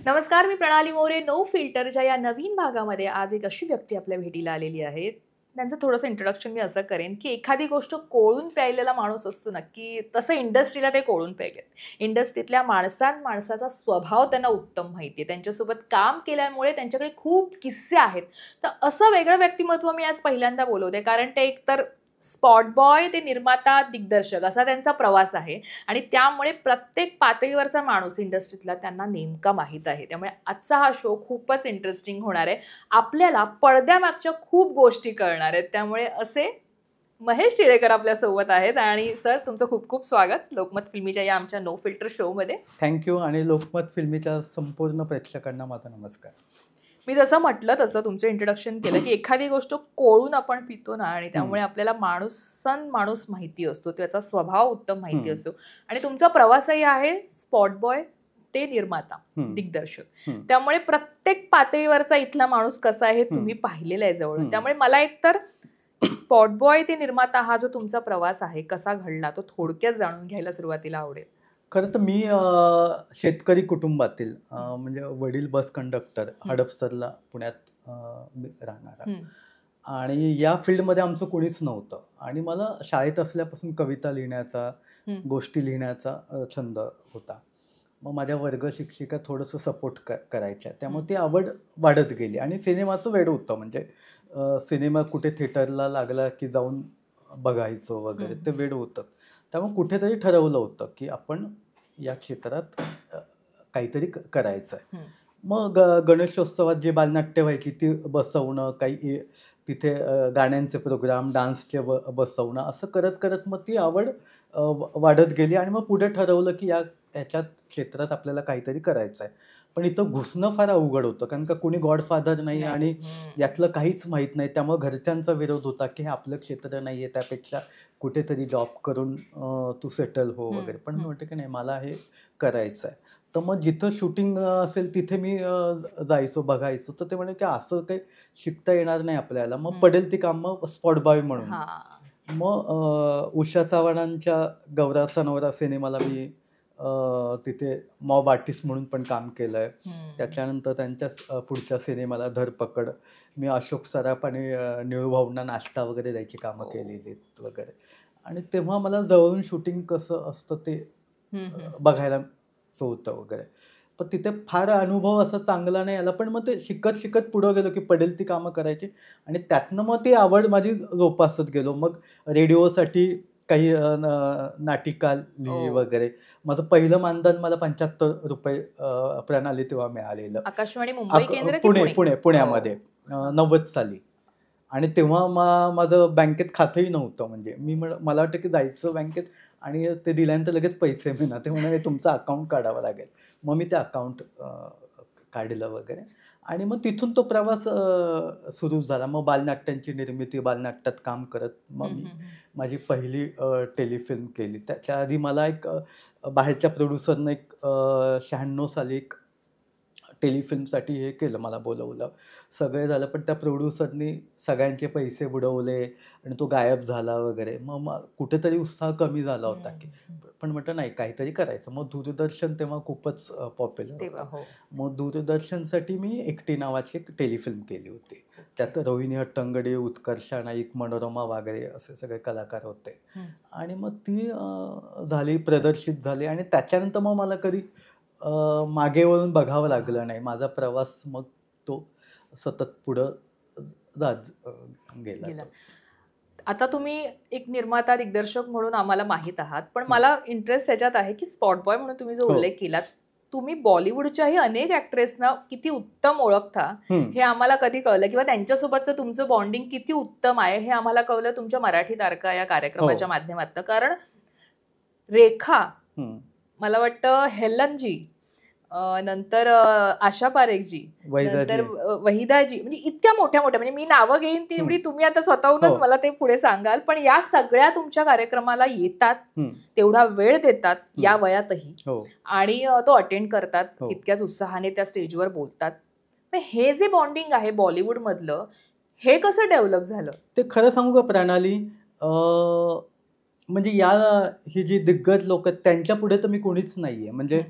नमस्कार, मी प्रणाली मोरे. नो फिल्टरच्या या नवीन भागामध्ये आज एक अशी व्यक्ती आपल्या भेटीला आलेली आहे. त्यांचं थोडंसं इंट्रोडक्शन मी असं करेन, की एखादी गोष्ट कोळून प्यायलेला माणूस असतो ना, की तसं इंडस्ट्रीला ते कोळून प्यायलेत. इंडस्ट्रीतल्या माणसाचा स्वभाव त्यांना उत्तम माहिती आहे. त्यांच्यासोबत काम केल्यामुळे त्यांच्याकडे खूप किस्से आहेत. तर असं वेगळं व्यक्तिमत्व मी आज पहिल्यांदा बोलवते, कारण ते एकतर स्पॉट बॉय ते निर्माता, दिग्दर्शक असा त्यांचा प्रवास आहे आणि त्यामुळे प्रत्येक पातळीवरचा माणूस इंडस्ट्रीतला त्यांना नेमका माहीत आहे. त्यामुळे आजचा हा शो खूपच इंटरेस्टिंग होणार आहे. आपल्याला पडद्यामागच्या खूप गोष्टी कळणार आहेत. त्यामुळे असे महेश टिळेकर आपल्यासोबत आहेत आणि सर तुमचं खूप खूप स्वागत लोकमत फिल्मीच्या या आमच्या नो फिल्टर शोमध्ये. थँक्यू. आणि लोकमत फिल्मीच्या संपूर्ण प्रेक्षकांना माझा नमस्कार. मी जसं म्हटलं तसं तुमचं इंट्रोडक्शन केलं की एखादी गोष्ट कोळून आपण पितो ना आणि त्यामुळे आपल्याला माणूस माहिती असतो, त्याचा स्वभाव उत्तम माहिती असतो आणि तुमचा प्रवासही आहे स्पॉट बॉय ते निर्माता, दिग्दर्शक. त्यामुळे प्रत्येक पातळीवरचा इथला माणूस कसा आहे तुम्ही पाहिलेला आहे जवळून. त्यामुळे मला एकतर स्पॉट बॉय ते निर्माता हा जो तुमचा प्रवास आहे कसा घडला तो थोडक्यात जाणून घ्यायला सुरुवातीला आवडेल. खरं तर मी शेतकरी कुटुंबातील म्हणजे वडील बस कंडक्टर, हडपसरला पुण्यात राहणारा, आणि या फील्डमध्ये आमचं कोणीच नव्हतं. आणि मला शाळेत असल्यापासून कविता लिहिण्याचा, गोष्टी लिहिण्याचा छंद होता. मग माझ्या वर्ग शिक्षिका थोडंसं सपोर्ट करायच्या, त्यामुळे ती आवड वाढत गेली. आणि सिनेमाचं वेड होतं, म्हणजे सिनेमा कुठे थिएटरला लागला की जाऊन बघायचो वगैरे, ते वेड होतंच. त्यामुळे कुठेतरी ठरवलं होतं की आपण या क्षेत्रात काहीतरी करायचं आहे. मग गणेशोत्सवात जी बालनाट्य व्हायची ती बसवणं, काही तिथे गाण्यांचे प्रोग्राम, डान्सचे बसवणं, असं करत करत मग ती आवड वाढत गेली. आणि मग पुढे ठरवलं की याच्यात क्षेत्रात आपल्याला काहीतरी करायचं आहे. पण इथं घुसणं फार अवघड होतं, कारण का कोणी गॉडफादर नाही आणि यातलं काहीच माहीत नाही. त्यामुळे घरच्यांचा विरोध होता की हे आपलं क्षेत्र नाही आहे, त्यापेक्षा कुठेतरी जॉब करून तू सेटल हो वगैरे. पण मी म्हणते की नाही, मला हे करायचं आहे. तर मग जिथं शूटिंग असेल तिथे मी जायचो, बघायचो. तर ते म्हणे की असं काही शिकता येणार नाही आपल्याला, मग पडेल ती कामं स्पॉट बॉय म्हणून. मग उषा चव्हाणांच्या गौराचा नवरा सिनेमाला मी तिथे मॉब आर्टिस्ट म्हणून पण काम केलं आहे. त्याच्यानंतर त्यांच्या पुढच्या सिनेमाला धरपकड मी अशोक सराफ आणि निळूभाऊंना नाश्ता वगैरे द्यायची कामं केलेली वगैरे. आणि तेव्हा मला जवळून शूटिंग कसं असतं ते बघायला होतं वगैरे. पण तिथे फार अनुभव असा चांगला नाही आला. पण मग ते शिकत शिकत पुढं गेलो की पडेल ती कामं करायची. आणि त्यातनं मग ती आवड माझी जोपासत गेलो. मग रेडिओसाठी काही नाटिका लिहिली वगैरे. माझं पहिलं मानधन मला ₹75 प्रणाली तेव्हा मिळालेलं. आकाशवाणी मुंबई केंद्र पुण्यामध्ये 90 साली. आणि तेव्हा माझं बँकेत खातंही नव्हतं. म्हणजे मला वाटतं की जायचं बँकेत आणि ते दिल्यानंतर लगेच पैसे मिळणार. ते म्हणाले तुमचं अकाउंट काढावं लागेल. मग मी ते अकाउंट काढलं वगैरे. आणि मग तिथून तो प्रवास सुरू झाला. मग बालनाट्यांची निर्मिती, बालनाट्यात काम करत मग मी माझी पहिली टेलिफिल्म केली. त्याच्या आधी मला एक बाहेरच्या प्रोड्युसरनं 96 साली एक टेलिफिल्मसाठी हे केलं, मला बोलवलं. सगळे झालं, पण त्या प्रोड्युसरनी सगळ्यांचे पैसे बुडवले आणि तो गायब झाला वगैरे. मग कुठेतरी उत्साह कमी झाला होता की, पण म्हटलं नाही, काहीतरी करायचं. मग दूरदर्शन तेव्हा खूपच पॉप्युलर होतं. मग दूरदर्शनसाठी मी एकटी नावाची एक टेलिफिल्म केली होती. त्यात रोहिणी हट्टंगडी, उत्कर्षा नाईक, मनोरमा वागळे असे सगळे कलाकार होते. आणि मग ती झाली, प्रदर्शित झाली. आणि त्याच्यानंतर मग मला कधी मागे वळून बघावं लागलं नाही. माझा प्रवास मग तो सतत पुढं जात गेला. आता तुम्ही एक निर्माता, दिग्दर्शक म्हणून आम्हाला माहीत आहात, पण मला इंटरेस्ट याच्यात आहे की स्पॉट बॉय म्हणून तुम्ही जो उल्लेख केलात, तुम्ही बॉलिवूडच्याही अनेक ऍक्ट्रेसना किती उत्तम ओळखता हे आम्हाला कधी कळलं, किंवा त्यांच्यासोबतचं तुमचं बॉन्डिंग किती उत्तम आहे हे आम्हाला कळलं तुमच्या मराठी तारका या कार्यक्रमाच्या माध्यमातून. कारण रेखा, मला वाटतं हेलनजी, नंतर आशा पारेखजी, नंतर वहिदाजी, म्हणजे इतक्या मोठ्या मोठ्या, म्हणजे मी नावं घेईन ती तुम्ही आता स्वतःहूनच मला ते पुढे सांगाल, पण या सगळ्या तुमच्या कार्यक्रमाला येतात, तेवढा वेळ देतात या वयातही, आणि तो अटेंड करतात, तितक्याच उत्साहाने त्या स्टेजवर बोलतात. हे जे बॉन्डिंग आहे बॉलिवूड मधलं, हे कसं डेव्हलप झालं? ते खरं सांगू का प्रणाली, म्हणजे ही जी दिग्गज लोक आहेत त्यांच्या पुढे तर मी कोणीच नाहीये. म्हणजे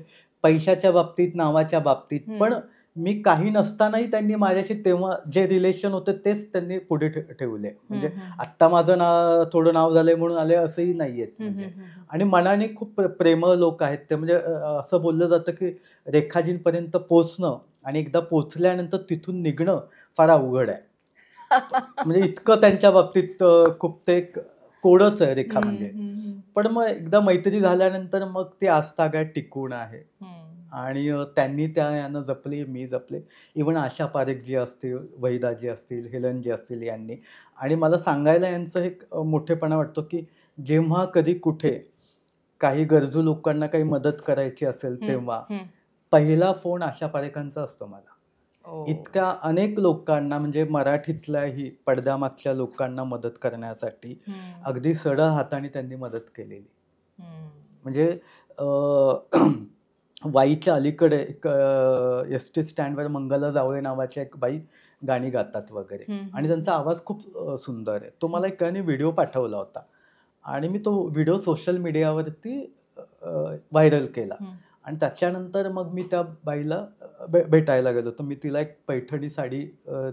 पैशाच्या बाबतीत, नावाच्या बाबतीत. पण मी काही नसतानाही त्यांनी माझ्याशी तेव्हा जे रिलेशन होतं तेच त्यांनी पुढे ठेवले. म्हणजे आत्ता माझं थोडं नाव झालंय म्हणून आले असंही नाहीयेत. म्हणजे आणि मनाने खूप प्रेमळ लोक आहेत ते. म्हणजे असं बोललं जातं की रेखाजींपर्यंत पोचणं आणि एकदा पोचल्यानंतर तिथून निघणं फार अवघड आहे. म्हणजे इतकं त्यांच्या बाबतीत खूप ते कोडच आहे रेखा म्हणजे. पण मग एकदा मैत्री झाल्यानंतर मग ती आस्थागायत टिकून आहे. आणि त्यांनी त्या यानं जपली, मी जपले. इव्हन आशा पारेख जी असतील, वहिदाजी असतील, हेलन जी असतील यांनी. आणि मला सांगायला यांचं एक मोठेपणा वाटतो की जेव्हा कधी कुठे काही गरजू लोकांना काही मदत करायची असेल तेव्हा पहिला फोन आशा पारेखांचा असतो मला. इतक्या अनेक लोकांना म्हणजे मराठीतल्याही पडद्यामागच्या लोकांना मदत करण्यासाठी अगदी सढळ हाताने त्यांनी मदत केलेली. म्हणजे वाईच्या अलीकडे एक एस.टी. स्टँडवर मंगला जावळे नावाच्या एक बाई गाणी गातात वगैरे आणि त्यांचा आवाज खूप सुंदर आहे. तो मला एक व्हिडिओ पाठवला होता आणि मी तो व्हिडिओ सोशल मीडियावरती व्हायरल केला. आणि त्याच्यानंतर मग मी त्या बाईला भेटायला गेलो. तर मी तिला एक पैठणी साडी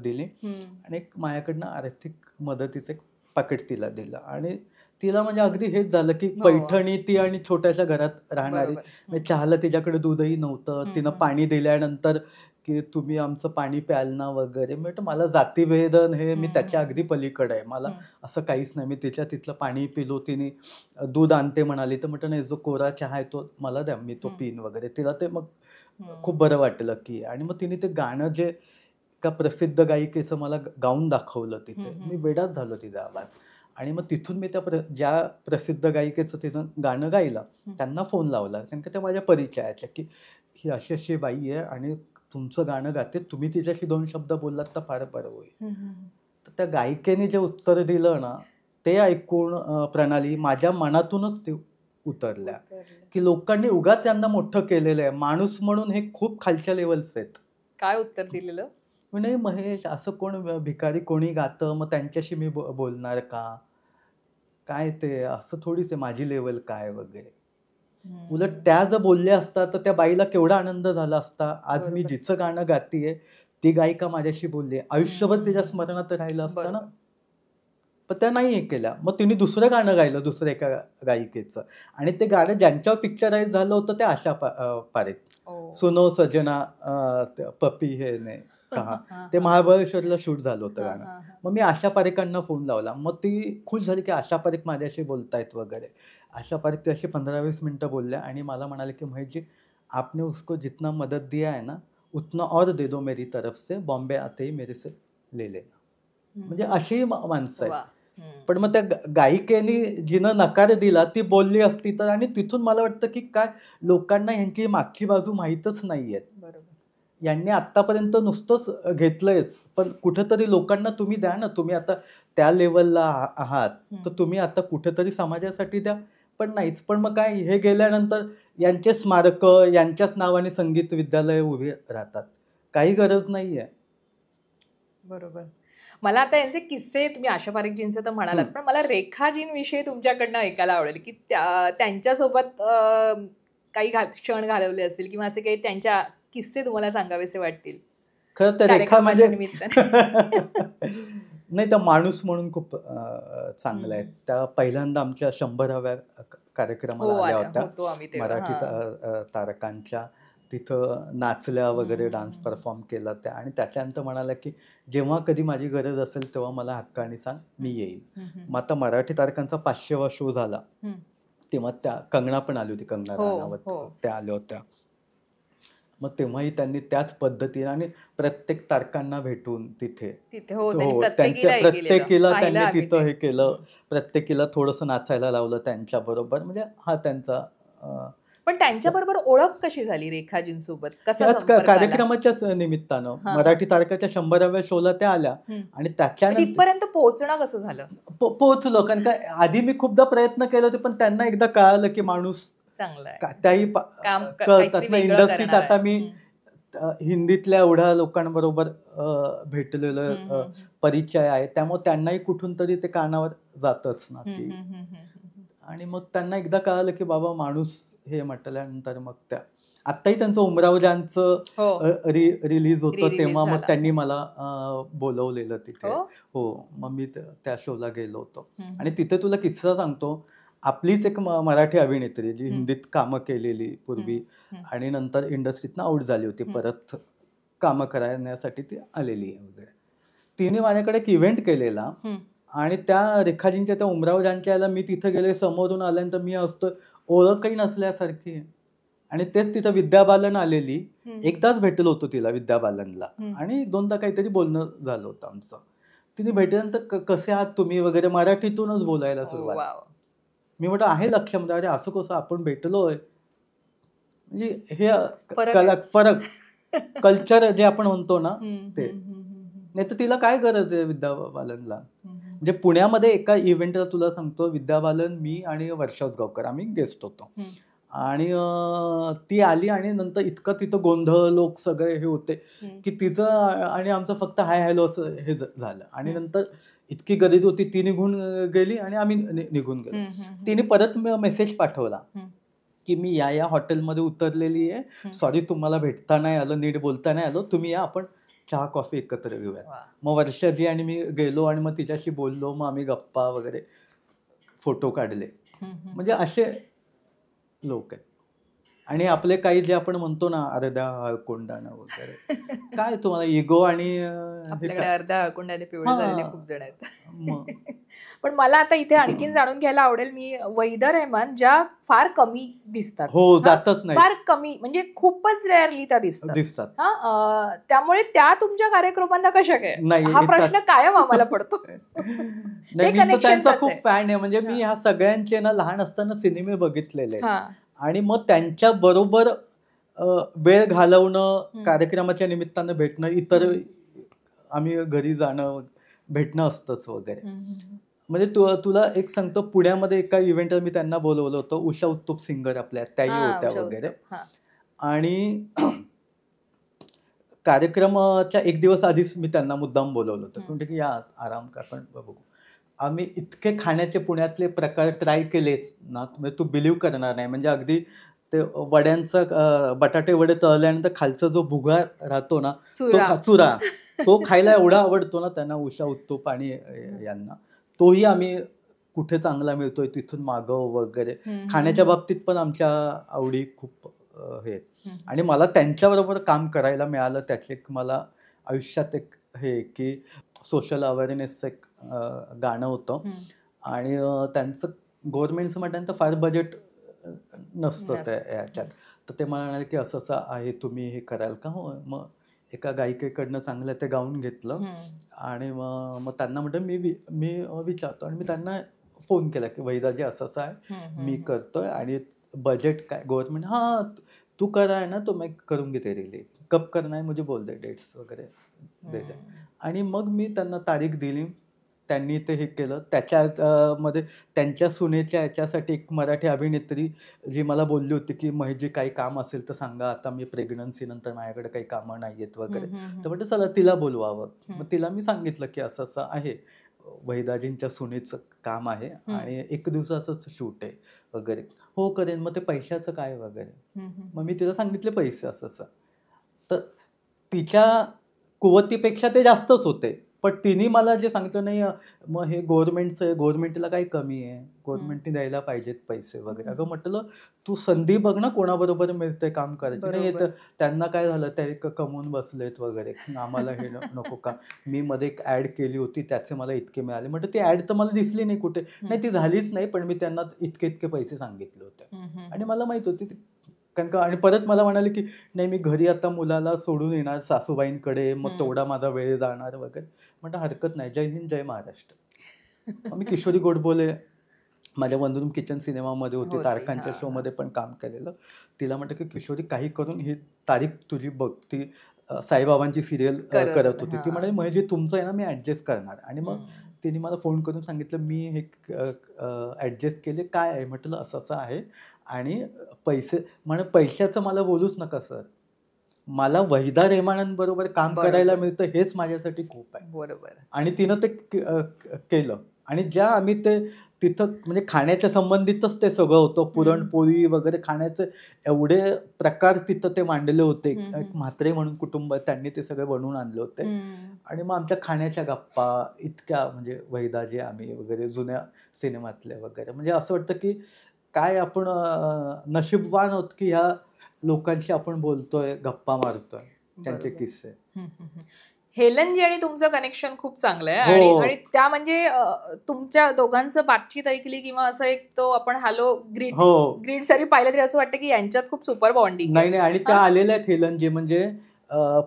दिली आणि एक माझ्याकडनं आर्थिक मदतीचं एक पाकिट तिला दिलं. आणि तिला म्हणजे अगदी हेच झालं की पैठणी ती आणि छोट्याशा घरात राहणारी. चहाला तिच्याकडे दूधही नव्हतं. तिनं पाणी दिल्यानंतर की तुम्ही आमचं पाणी प्याल ना वगैरे. म्हणजे मला जातीभेदन हे मी त्याच्या अगदी पलीकडे आहे. मला असं काहीच नाही. मी तिथलं पाणी पिलो. तिने दूध आणते म्हणाली तर म्हटलं नाही, जो कोरा चहा आहे तो मला द्या, मी तो पिन वगैरे. तिला ते मग खूप बरं वाटलं की. आणि मग तिने ते गाणं जे एका प्रसिद्ध गायिकेचं मला गाऊन दाखवलं तिथे. मी वेडाच झालो तिचा आवाज. आणि मग तिथून मी ज्या प्रसिद्ध गायिकेचं तिनं गाणं गायलं त्यांना फोन लावला. कारण की त्या माझ्या परिचयाच्या की ही अशी अशी बाई आहे आणि तुमचं गाणं गाते, तुम्ही तिच्याशी 2 शब्द बोललात तर फार बरं होईल. तर त्या गायिकेने जे उत्तर दिलं ना ते ऐकून प्रणाली माझ्या मनातूनच ते उतरल्या की लोकांनी उगाच यांना मोठं केलेलं आहे. माणूस म्हणून हे खूप खालच्या लेवलचे आहेत. काय उत्तर दिलेलं? नाही महेश, असं कोण भिकारी कोणी गातं मग त्यांच्याशी मी बोलणार का? काय ते असं थोडीच आहे, माझी लेवल काय वगैरे. उलट त्या जर बोलल्या असता तर त्या बाईला केवढा आनंद झाला असता. आज मी जिचं गाणं गातीये ती गायिका माझ्याशी बोलली, आयुष्यभर तिच्या स्मरणात राहिलं असतं ना. पण त्या नाही हे केल्या. मग तिने दुसरं गाणं गायलं दुसऱ्या एका गायिकेचं आणि ते गाणं ज्यांच्यावर पिक्चराइज झालं होतं ते आशा पारेख. सुनो सजना पपी हे ने कहा. ते महाबळेश्वरला शूट झालं होतं गाणं. मग मी आशा पारेखांना फोन लावला. मग ती खुश झाली की आशा पारेख माझ्याशी बोलतायत वगैरे. आशा पारेख ते अशी 15-20 मिनिटं बोलल्या आणि मला म्हणाले की महेशजी, आपने उसको जितना मदद दिया है ना उतना और दे दो मेरी तरफ से, बॉम्बे आते ही मेरे से ले लेना. म्हणजे अशी माणसं आहेत. पण मग त्या गायिकेने जिनं नकार दिला ती बोलली असती तर. आणि तिथून मला वाटतं की काय लोकांना ह्यांची मागची बाजू माहीतच नाहीये. यांनी आतापर्यंत नुसतंच घेतलंयच. पण कुठेतरी लोकांना तुम्ही द्या ना. तुम्ही आता त्या लेवलला आहात तर तुम्ही आता कुठेतरी समाजासाठी द्या. पण नाहीच. पण मग काय हे गेल्यानंतर यांचे स्मारक यांच्याच नावाने संगीत विद्यालय उभे राहतात. काही गरज नाहीये. बरोबर. मला आता यांचे किस्से तुम्ही आशा पारेखजींचे तर म्हणालात, पण मला रेखाजींविषयी तुमच्याकडनं ऐकायला आवडेल की त्यांच्यासोबत काही क्षण घालवले असतील किंवा असे काही त्यांच्या किस्से तुम्हाला सांगावेसे वाटतील. खरं तर रेखा म्हणजे नाही, त्या माणूस म्हणून खूप चांगला आहे. त्या पहिल्यांदा आमच्या 100व्या कार्यक्रमाला आल्या होत्या मराठी तारकांच्या. तिथं नाचल्या वगैरे, डान्स परफॉर्म केला त्या. आणि त्याच्यानंतर म्हणाल्या की जेव्हा कधी माझी गरज असेल तेव्हा मला हक्काने सांग, मी येईल. मग आता मराठी तारकांचा 500वा शो झाला तेव्हा त्या कंगना पण आली होती, कंगना राणावत त्या आल्या होत्या. मग तेव्हाही त्यांनी त्याच पद्धतीने आणि प्रत्येक तारकांना भेटून तिथे प्रत्येकीला त्यांनी तिथं हे केलं. प्रत्येकीला थोडंसं नाचायला लावलं त्यांच्या बरोबर. म्हणजे हा त्यांचा. पण त्यांच्याबरोबर ओळख कशी झाली रेखाजींसोबत? कार्यक्रमाच्याच निमित्तानं मराठी तारकाच्या 100व्या शोला त्या आल्या आणि त्याच्यानंतर तिथपर्यंत पोहोचणं कसं झालं? पोहोचलो. कारण का आधी मी खूपदा प्रयत्न केले होते पण त्यांना एकदा कळालं की माणूस त्याही कळतात ना इंडस्ट्रीत. आता मी हिंदीतल्या एवढ्या लोकांबरोबर भेटलेलं परिचय आहे त्यामुळे त्यांनाही कुठून तरी ते कानावर जातच ना की. आणि मग त्यांना एकदा कळालं की बाबा माणूस हे म्हटल्यानंतर मग त्या. आत्ताही त्यांचं उमराव जानचं हो रिलीज होतं Re-release तेव्हा मग झाला. त्यांनी मला बोलवलेलं तिथे. हो हो, मग मी त्या शोला गेलो होतो. हम्म. आणि तिथे तुला किस्सा सांगतो, आपलीच एक मराठी अभिनेत्री जी हम्म. हिंदीत कामं केलेली पूर्वी हम्म. आणि नंतर इंडस्ट्रीतनं आऊट झाली होती, परत कामं करण्यासाठी ती आलेली आहे वगैरे. तिने माझ्याकडे एक इव्हेंट केलेला हम्म. आणि त्या रेखाजींच्या त्या उमराव जानच्या याला मी तिथे गेले, समोरून आल्यानंतर मी असतो ओळखही नसल्यासारखी आहे. आणि तेच तिथं विद्या बालन आलेली, एकदाच भेटलो होतो तिला विद्या बालनला आणि दोनदा काहीतरी बोलणं झालं होतं आमचं. तिने भेटल्यानंतर कसे आहात तुम्ही वगैरे मराठीतूनच बोलायला सुरुवात. वाव. मी म्हटलं आहे लक्षामध्ये, अरे असं कसं आपण भेटलोय, म्हणजे हे फरक फरक कल्चर जे आपण म्हणतो ना ते. हम्म. नाही तर तिला काय गरज आहे विद्या बालनला. हम्म. म्हणजे पुण्यामध्ये एका इव्हेंटला तुला सांगतो, विद्या बालन, मी आणि वर्षा उसगावकर आम्ही गेस्ट होतो. आणि ती आली आणि नंतर इतकं तिथं गोंधळ, लोक सगळे हे होते की तिचं आणि आमचं फक्त हाय हॅलो असं हे झालं. आणि नंतर इतकी गर्दी होती, ती निघून गेली आणि आम्ही निघून गेलो. तिने परत मेसेज पाठवला की मी या हॉटेलमध्ये उतरलेली आहे, सॉरी तुम्हाला भेटता नाही आलं, नीट बोलता नाही आलं, तुम्ही या, आपण चहा कॉफी एकत्र घेऊया. मग वर्षाजी आणि मी गेलो आणि मग तिच्याशी बोललो, मग आम्ही गप्पा वगैरे, फोटो काढले. म्हणजे असे लोक आहेत. आणि आपले काही जे आपण म्हणतो ना अर्ध्या हळकुंडानं वगैरे, काय तुम्हाला इगो आणि आपल्याकडे अर्ध्या हळकुंडाने पिवळे झालेले खूप जण मग आहेत. पण मला आता इथे आणखीन जाणून घ्यायला आवडेल, मी वैदा रेहमान ज्या फार कमी दिसतात, हो जातच नाही, फार कमी म्हणजे खूपच रेअरली त्या दिसतात. त्यामुळे त्या तुमच्या कार्यक्रमांना कशा काय, हा प्रश्न कायम आम्हाला पडतो. नाही, मी तर त्यांचा खूप फॅन आहे. म्हणजे मी ह्या सगळ्यांचे ना लहान असताना सिनेमे बघितलेले आणि मग त्यांच्या बरोबर वेळ घालवणं, कार्यक्रमाच्या निमित्तानं भेटणं, इतर आम्ही घरी जाणं, भेटणं असतंच वगैरे. म्हणजे तुला एक सांगतो, पुण्यामध्ये एका इव्हेंटला मी त्यांना बोलवलं होतं, उषा उत्तुप सिंगर आपल्या त्याही होत्या वगैरे. आणि कार्यक्रमाच्या एक दिवस आधीच मी त्यांना मुद्दाम बोलवलं होतं, म्हणजे की या आराम का आपण बघू. आम्ही इतके खाण्याचे पुण्यातले प्रकार ट्राय केलेच ना, तू बिलीव्ह करणार नाही. म्हणजे अगदी ते वड्यांचा, बटाटे वडे तळल्यानंतर खालचा जो भुगा राहतो ना, तो चुरा, तो खायला एवढा आवडतो ना त्यांना, उषा उत्तुप आणि यांना. तोही आम्ही कुठे चांगला मिळतोय तिथून मागव वगैरे. खाण्याच्या बाबतीत पण आमच्या आवडी खूप हे. आणि मला त्यांच्याबरोबर काम करायला मिळालं, त्याचे एक मला आयुष्यात एक हे की सोशल अवेअरनेसचं एक गाणं होतं. आणि त्यांचं गव्हर्नमेंटचं म्हटल्यानंतर फार बजेट नसतं त्या ह्याच्यात. तर ते म्हणाले की असं असं आहे, तुम्ही हे कराल का? हो. मग एका गायिकेकडनं चांगलं ते गाऊन घेतलं आणि मग त्यांना म्हटलं मी विचारतो. आणि मी त्यांना फोन केला की वैदाजी असं असं आहे, मी करतोय आणि बजेट काय. गव्हर्नमेंट तू करा आहे ना, तो मैं करूंगी तेरे लिए, कब करना है मुझे बोल दे, डेट्स वगैरे दे दे. आणि मग मी त्यांना तारीख दिली, त्यांनी ते हे केलं. त्याच्यामध्ये त्यांच्या सुनेच्या याच्यासाठी एक मराठी अभिनेत्री जी मला बोलली होती की महेशजी काही काम असेल तर सांगा, आता मी प्रेग्नन्सी नंतर माझ्याकडे काही कामं नाही आहेत वगैरे. तर म्हटलं चला तिला बोलवावं. मग तिला मी सांगितलं की असं असं आहे, वैदाजींच्या सुनेचं काम आहे आणि 1 दिवसाचंच शूट आहे वगैरे. हो करेन. मग ते पैशाचं काय वगैरे. मग मी तिला सांगितले पैसे असं असं. तर तिच्या कुवतीपेक्षा ते जास्तच होते. पण तिने मला जे सांगितलं, नाही मग हे गव्हर्नमेंटचं आहे, गव्हर्नमेंटला काही कमी आहे, गव्हर्नमेंटने द्यायला पाहिजेत पैसे वगैरे. अगं म्हटलं तू संधी बघ ना, कोणाबरोबर मिळते काम करायची. नाही तर त्यांना काय झालं, ते कमवून बसलेत वगैरे, आम्हाला हे नको का. मी मध्ये एक ॲड केली होती, त्याचे मला इतके मिळाले. म्हटलं ती ॲड तर मला दिसली नाही कुठे. नाही ती झालीच नाही, पण मी त्यांना इतके पैसे सांगितले होते. आणि मला माहित होती कारण का. आणि परत मला म्हणाले की नाही मी घरी आता मुलाला सोडून येणार सासूबाईंकडे, मग तेवढा माझा वेळ जाणार वगैरे. म्हटलं हरकत नाही, जय हिंद जय महाराष्ट्र. मी किशोरी गोडबोले माझ्या वंदनम किचन सिनेमामध्ये होती, तारखांच्या शोमध्ये पण काम केलेलं. तिला म्हटलं की किशोरी काही करून ही तारीख तुझी बघ. ती साईबाबांची सिरियल करत होती. ती म्हणाली महेशजी तुमचं आहे ना, मी ॲडजस्ट करणार. आणि मग तिने मला फोन करून सांगितलं, मी हे ॲडजस्ट केले. काय आहे म्हटलं असं असं आहे. आणि पैसे पैशाचं मला बोलूच नका सर, मला वहिदा रेहमानांबरोबर काम करायला मिळतं हेच माझ्यासाठी खूप आहे. बरोबर. आणि तिनं ते केलं. आणि ज्या आम्ही ते तिथं म्हणजे खाण्याच्या संबंधितच ते सगळं होतं, पुरणपोळी वगैरे खाण्याचे एवढे प्रकार तिथं ते मांडले होते. एक म्हात्रे म्हणून कुटुंब त्यांनी ते सगळे बनवून आणले होते. आणि मग आमच्या खाण्याच्या गप्पा इतक्या म्हणजे वैदाजी आम्ही वगैरे जुन्या सिनेमातले वगैरे, म्हणजे असं वाटतं की काय आपण नशीबवान आहोत की ह्या लोकांशी आपण बोलतोय, गप्पा मारतोय, त्यांचे किस्से. हेलनजी आणि तुमचं कनेक्शन खूप चांगलं आहे. हो. आणि त्या म्हणजे तुमच्या दोघांचं बातचीत ऐकली किंवा असं एक तो आपण हॅलो ग्रीड सारी पाहिलं तरी असं वाटतं की यांच्यात खूप सुपर बॉन्डिंग. नाही, आणि त्या आलेल्या आहेत हेलनजी, म्हणजे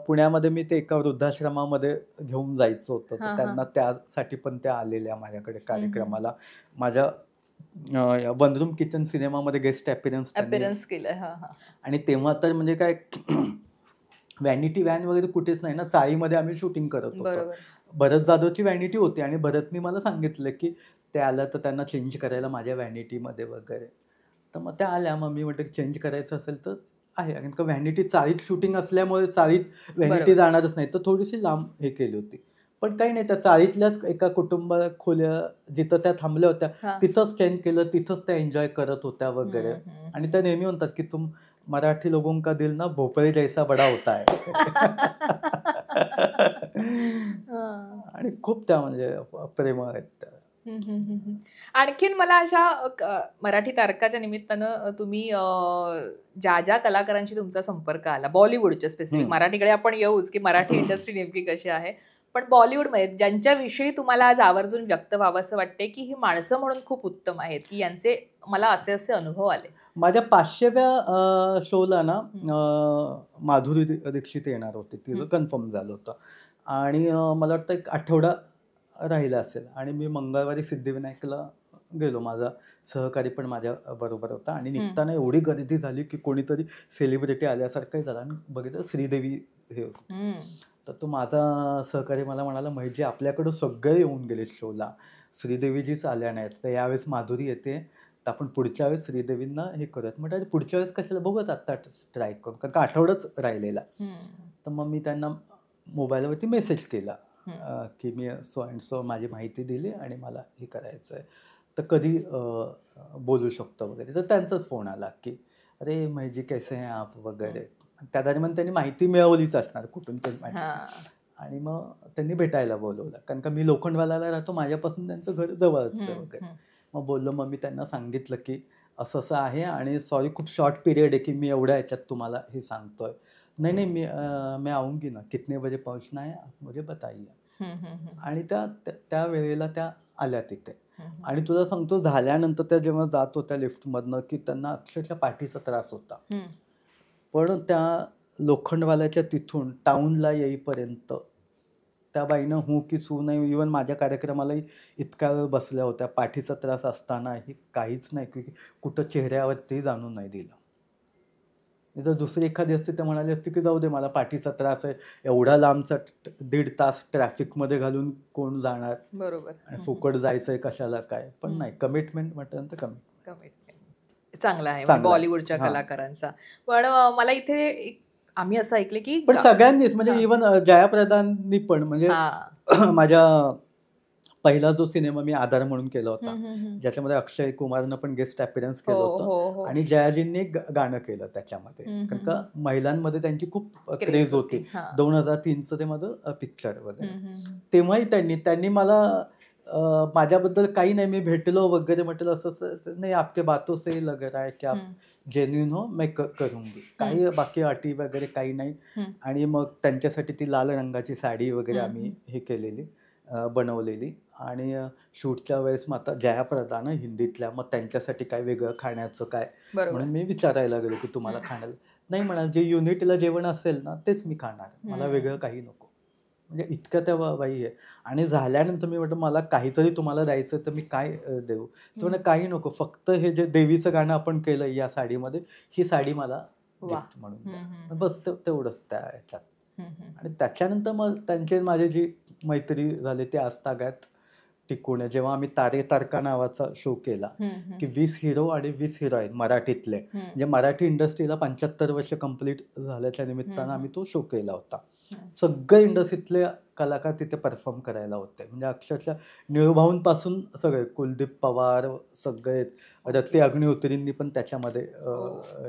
पुण्यामध्ये मी ते एका वृद्धाश्रमामध्ये घेऊन जायचं होतं, तर त्यांना त्यासाठी पण त्या आलेल्या माझ्याकडे कार्यक्रमाला. माझ्या वनरूम किचन सिनेमामध्ये गेस्ट अपीअरन्स केलं. आणि तेव्हा तर म्हणजे काय व्हॅनिटी व्हॅन वगैरे कुठेच नाही ना, चाळीमध्ये आम्ही शूटिंग करत होतो. भरत जाधवची व्हॅनिटी होती आणि भरतनी मला सांगितलं की ते आलं तर त्यांना चेंज करायला माझ्या व्हॅनिटीमध्ये वगैरे. तर मग त्या आल्या, मग मी म्हटलं चेंज करायचं असेल तर आहे, कारण का व्हॅनिटी चाळीत शूटिंग असल्यामुळे चाळीत व्हॅनिटी जाणारच नाही, तर थोडीशी लांब हे केली होती. पण काही नाही, त्या चाळीतल्याच एका कुटुंबा खोल्या जिथं त्या थांबल्या होत्या तिथंच चेंज केलं, तिथंच त्या एन्जॉय करत होत्या वगैरे. आणि त्या नेहमी म्हणतात की तुम मराठी लोगों का दिल ना भोपळे जैसा बडा होता है. आणि खूप त्या म्हणजे प्रेमळ आहेत त्या. आणखीन मला अशा मराठी तारकाच्या निमित्तानं तुम्ही ज्या ज्या कलाकारांशी तुमचा संपर्क आला बॉलिवूडच्या स्पेसिफिक, मराठीकडे आपण येऊच की मराठी इंडस्ट्री नेमकी कशी आहे, पण बॉलिवूडमध्ये ज्यांच्याविषयी तुम्हाला आज आवर्जून व्यक्त व्हावं असं वाटते की ही माणसं म्हणून खूप उत्तम आहेत, की यांचे मला असे असे अनुभव आले. माझ्या 500व्या शोला ना माधुरी दीक्षित येणार होती, तिचं कन्फर्म झालं होतं. आणि मला वाटतं एक आठवडा राहिला असेल आणि मी मंगळवारी सिद्धिविनायकला गेलो. माझा सहकारी पण माझ्या बरोबर होता आणि निघताना एवढी गर्दी झाली की कोणीतरी सेलिब्रिटी आल्यासारखं झालं आणि बघितलं श्रीदेवी हे होते. तर तो माझा सहकारी मला म्हणाला, म्हणजे आपल्याकडं सगळे येऊन गेले शोला, श्रीदेवीजीच आल्या नाहीत, तर यावेळेस माधुरी येते, तर आपण पुढच्या वेळेस श्रीदेवींना हे करूयात. म्हटलं पुढच्या वेळेस कशाला, बघूयात आत्ता स्ट्राईक करून, कारण का आठवडाच राहिलेला. तर मग मी त्यांना मोबाईलवरती मेसेज केला की मी सो अँड सो माझी माहिती दिली आणि मला हे करायचं आहे, तर कधी बोलू शकतो वगैरे. तर त्यांचाच फोन आला की अरे मैजी कैसे हैं आप वगैरे. त्या दरम्यान त्यांनी माहिती मिळवलीच असणार कुठून तरी माहिती. आणि मग त्यांनी भेटायला बोलवलं, कारण का मी लोखंडवाल्याला राहतो, माझ्यापासून त्यांचं घर जवळच वगैरे. मग बोललो, मग मी त्यांना सांगितलं की असं असं आहे आणि सॉरी खूप शॉर्ट पिरियड आहे की मी एवढ्या ह्याच्यात तुम्हाला हे सांगतोय. नाही मैं आऊंगी ना, कितने बजे पहुंचना है आप मुझे बताइए. आणि त्या वेळेला त्या आल्या तिथे. आणि तुला सांगतो, झाल्यानंतर त्या जेव्हा जात होत्या लिफ्टमधनं की त्यांना अक्षरशः पाठीचा त्रास होता, पण त्या लोखंडवाल्याच्या तिथून टाऊनला येईपर्यंत त्या बाईनं हू की सू नाही, इव्हन माझ्या कार्यक्रमालाही इतका वेळ बसल्या होत्या, पाठीचा त्रास असतानाही काहीच नाही की कुठं चेहऱ्यावरती जाणून नाही दिलं. नाही तर दुसरी एखादी असते तर म्हणाली असते की जाऊ दे, मला पाठीचा त्रास आहे, एवढा लांबचा 1.5 तास ट्रॅफिकमध्ये घालून कोण जाणार, बरोबर, आणि फुकट जायचंय कशाला काय. पण नाही, कमिटमेंट म्हटल्यानंतर कमिटमेंट चांगला आहे बॉलिवूडच्या कलाकारांचा. पण मला इथे आम्ही असं ऐकलं की पण सगळ्यांनीच, म्हणजे इव्हन जयाप्रदांनी पण, म्हणजे माझ्या पहिला जो सिनेमा मी आधार म्हणून केला होता, ज्याच्यामध्ये अक्षय कुमारनं पण गेस्ट अपीअरन्स केलं होतं आणि जयाजींनी गाणं केलं त्याच्यामध्ये, कारण का महिलांमध्ये त्यांची खूप क्रेज होती. 2003चं ते माझं पिक्चर वगैरे. तेव्हाही त्यांनी मला माझ्याबद्दल काही नाही, मी भेटलो वगैरे, म्हटलं असं नाही, आपके बातों से लग रहा है की आप जेन्युइन हो, मैं करूंगी, काही बाकी अटी वगैरे काही नाही. आणि मग त्यांच्यासाठी ती लाल रंगाची साडी वगैरे आम्ही हे केलेली, बनवलेली. आणि शूटच्या वेळेस मग आता जयाप्रदा ना हिंदीतल्या, मग त्यांच्यासाठी काय वेगळं खाण्याचं काय म्हणून मी विचारायला गेलो की तुम्हाला खाण्याला, नाही म्हणाल, जे युनिटला जेवण असेल ना तेच मी खाणार, मला वेगळं काही नको. म्हणजे इतकं त्या बाई आहे. आणि झाल्यानंतर मी म्हटलं, मला काहीतरी तुम्हाला द्यायचं तर मी काय देऊ, तर म्हणजे काही नको, फक्त हे जे देवीचं गाणं आपण केलं या साडीमध्ये, ही साडी मला गिफ्ट म्हणून द्या, बस तेवढंच त्या ह्याच्यात. आणि त्याच्यानंतर मग त्यांचे माझे जी मैत्री झाली ते आजतागायत टिकून आहे. जेव्हा आम्ही तारे तारका नावाचा शो केला की 20 हिरो आणि 20 हिरोईन मराठीतले, म्हणजे मराठी इंडस्ट्रीला 75 वर्ष कंप्लीट झाल्याच्या निमित्तानं आम्ही तो शो केला होता. सगळे इंडस्ट्रीतले कलाकार तिथे परफॉर्म करायला होते, म्हणजे अक्षरशः निळूभाऊंपासून सगळे, कुलदीप पवार सगळेच, रत्ती अग्निहोत्रींनी पण त्याच्यामध्ये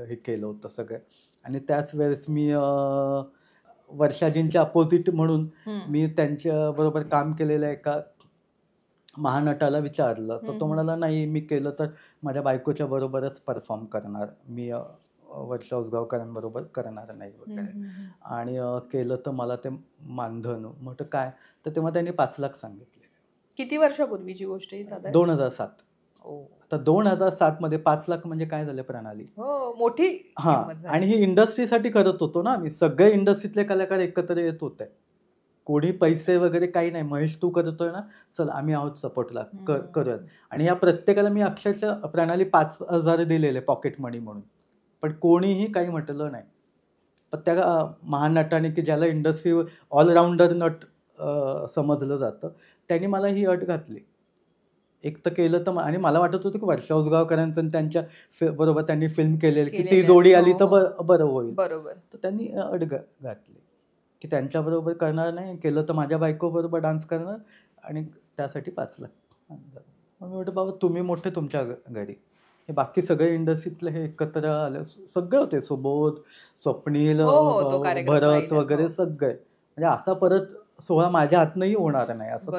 हे केलं होतं सगळं. आणि त्याच वेळेस मी वर्षाजींच्या अपोजिट म्हणून मी त्यांच्या बरोबर काम केलेल्या एका महानटाला विचारलं, तर तो म्हणाला नाही, मी केलं तर माझ्या बायकोच्या बरोबरच परफॉर्म करणार, मी वर्षा उसगावकरांबरोबर करणार नाही वगैरे. आणि केलं तर मला ते मानधन. म्हटलं काय, तर तेव्हा त्यांनी 5 लाख सांगितले. किती वर्षापूर्वीची गोष्ट ही साधारण? 2007. आता 2007 मध्ये 5 लाख म्हणजे काय झालं प्रणाली? हो, मोठी. हा, आणि ही इंडस्ट्रीसाठी करत होतो ना आम्ही, सगळे इंडस्ट्रीतले कलाकार एकत्र येत होते, कोणी पैसे वगैरे काही नाही. महेश तू करतोय ना, चल आम्ही आहोत सपोर्टला, करूयात. आणि या प्रत्येकाला मी अक्षरशः प्रणाली 5,000 दिलेले पॉकेट मनी म्हणून, पण कोणीही काही म्हटलं नाही. पण त्या महानटाने, की ज्याला इंडस्ट्री ऑलराऊंडर नट समजलं जातं, त्यांनी मला ही अट घातली, एक तर केलं तर. आणि मला वाटत होतं की वर्षा उसगावकरांचं त्यांच्या बरोबर त्यांनी फिल्म केलेली, की ती जोडी आली तर बरं होईल. बरोबर. तर त्यांनी अट घातली की त्यांच्याबरोबर करणार नाही, केलं तर माझ्या बायकोबरोबर डान्स करणार, आणि त्यासाठी 5 लाख. मग मी म्हटलं बाबा तुम्ही मोठे तुमच्या घरी, हे बाकी सगळे इंडस्ट्रीतले हे एकत्र आले, सगळे होते, सुबोध, स्वप्नील, भरत वगैरे सगळे, म्हणजे असा परत सोहळा माझ्या हातनंही होणार नाही असं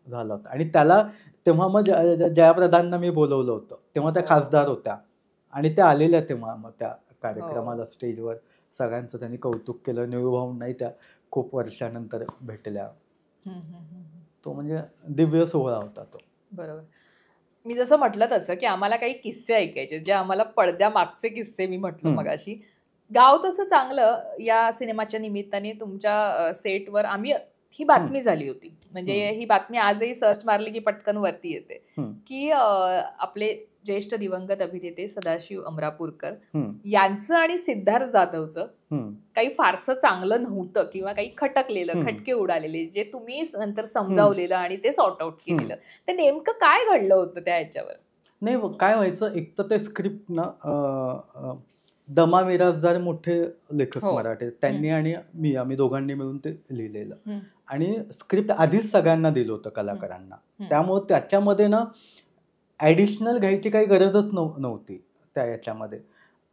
झालं होतं. आणि त्याला तेव्हा मग जयाप्रधानना मी बोलवलं होतं, तेव्हा त्या खासदार होत्या आणि त्या आलेल्या तेव्हा मग त्या कार्यक्रमाला स्टेजवर. सगळ्यांचं त्यांनी कौतुक केलं. निळूभाऊंनाही त्या खूप वर्षानंतर भेटल्या. तो म्हणजे दिव्य सोहळा होता तो. बरोबर. मी जसं म्हटलं तसं की आम्हाला काही किस्से ऐकायचे, जे आम्हाला पडद्या मागचे किस्से मी म्हटलं मगाशी. गाव तसं चांगलं या सिनेमाच्या निमित्ताने तुमच्या सेटवर आम्ही, ही बातमी झाली होती, म्हणजे ही बातमी आजही सर्च मारली की पटकन वरती येते, की आपले ज्येष्ठ दिवंगत अभिनेते सदाशिव अमरापूरकर यांचं आणि सिद्धार्थ जाधवचं काही फारसं चांगलं नव्हतं, किंवा काही खटकलेलं, खटके उडालेले, जे तुम्ही नंतर समजावलेलं आणि ते सॉर्ट आउट केलेलं. ते नेमकं काय घडलं होतं त्या ह्याच्यावर? नाही, काय व्हायचं, एक तर ते स्क्रिप्ट ना दमा मिरासदार मोठे लेखक मराठी, त्यांनी आणि मी, आम्ही दोघांनी मिळून ते लिहिलेलं, आणि स्क्रिप्ट आधीच सगळ्यांना दिलं होतं कलाकारांना, त्यामुळे त्याच्यामध्ये ना ॲडिशनल घ्यायची काही गरजच नव्हती त्या याच्यामध्ये.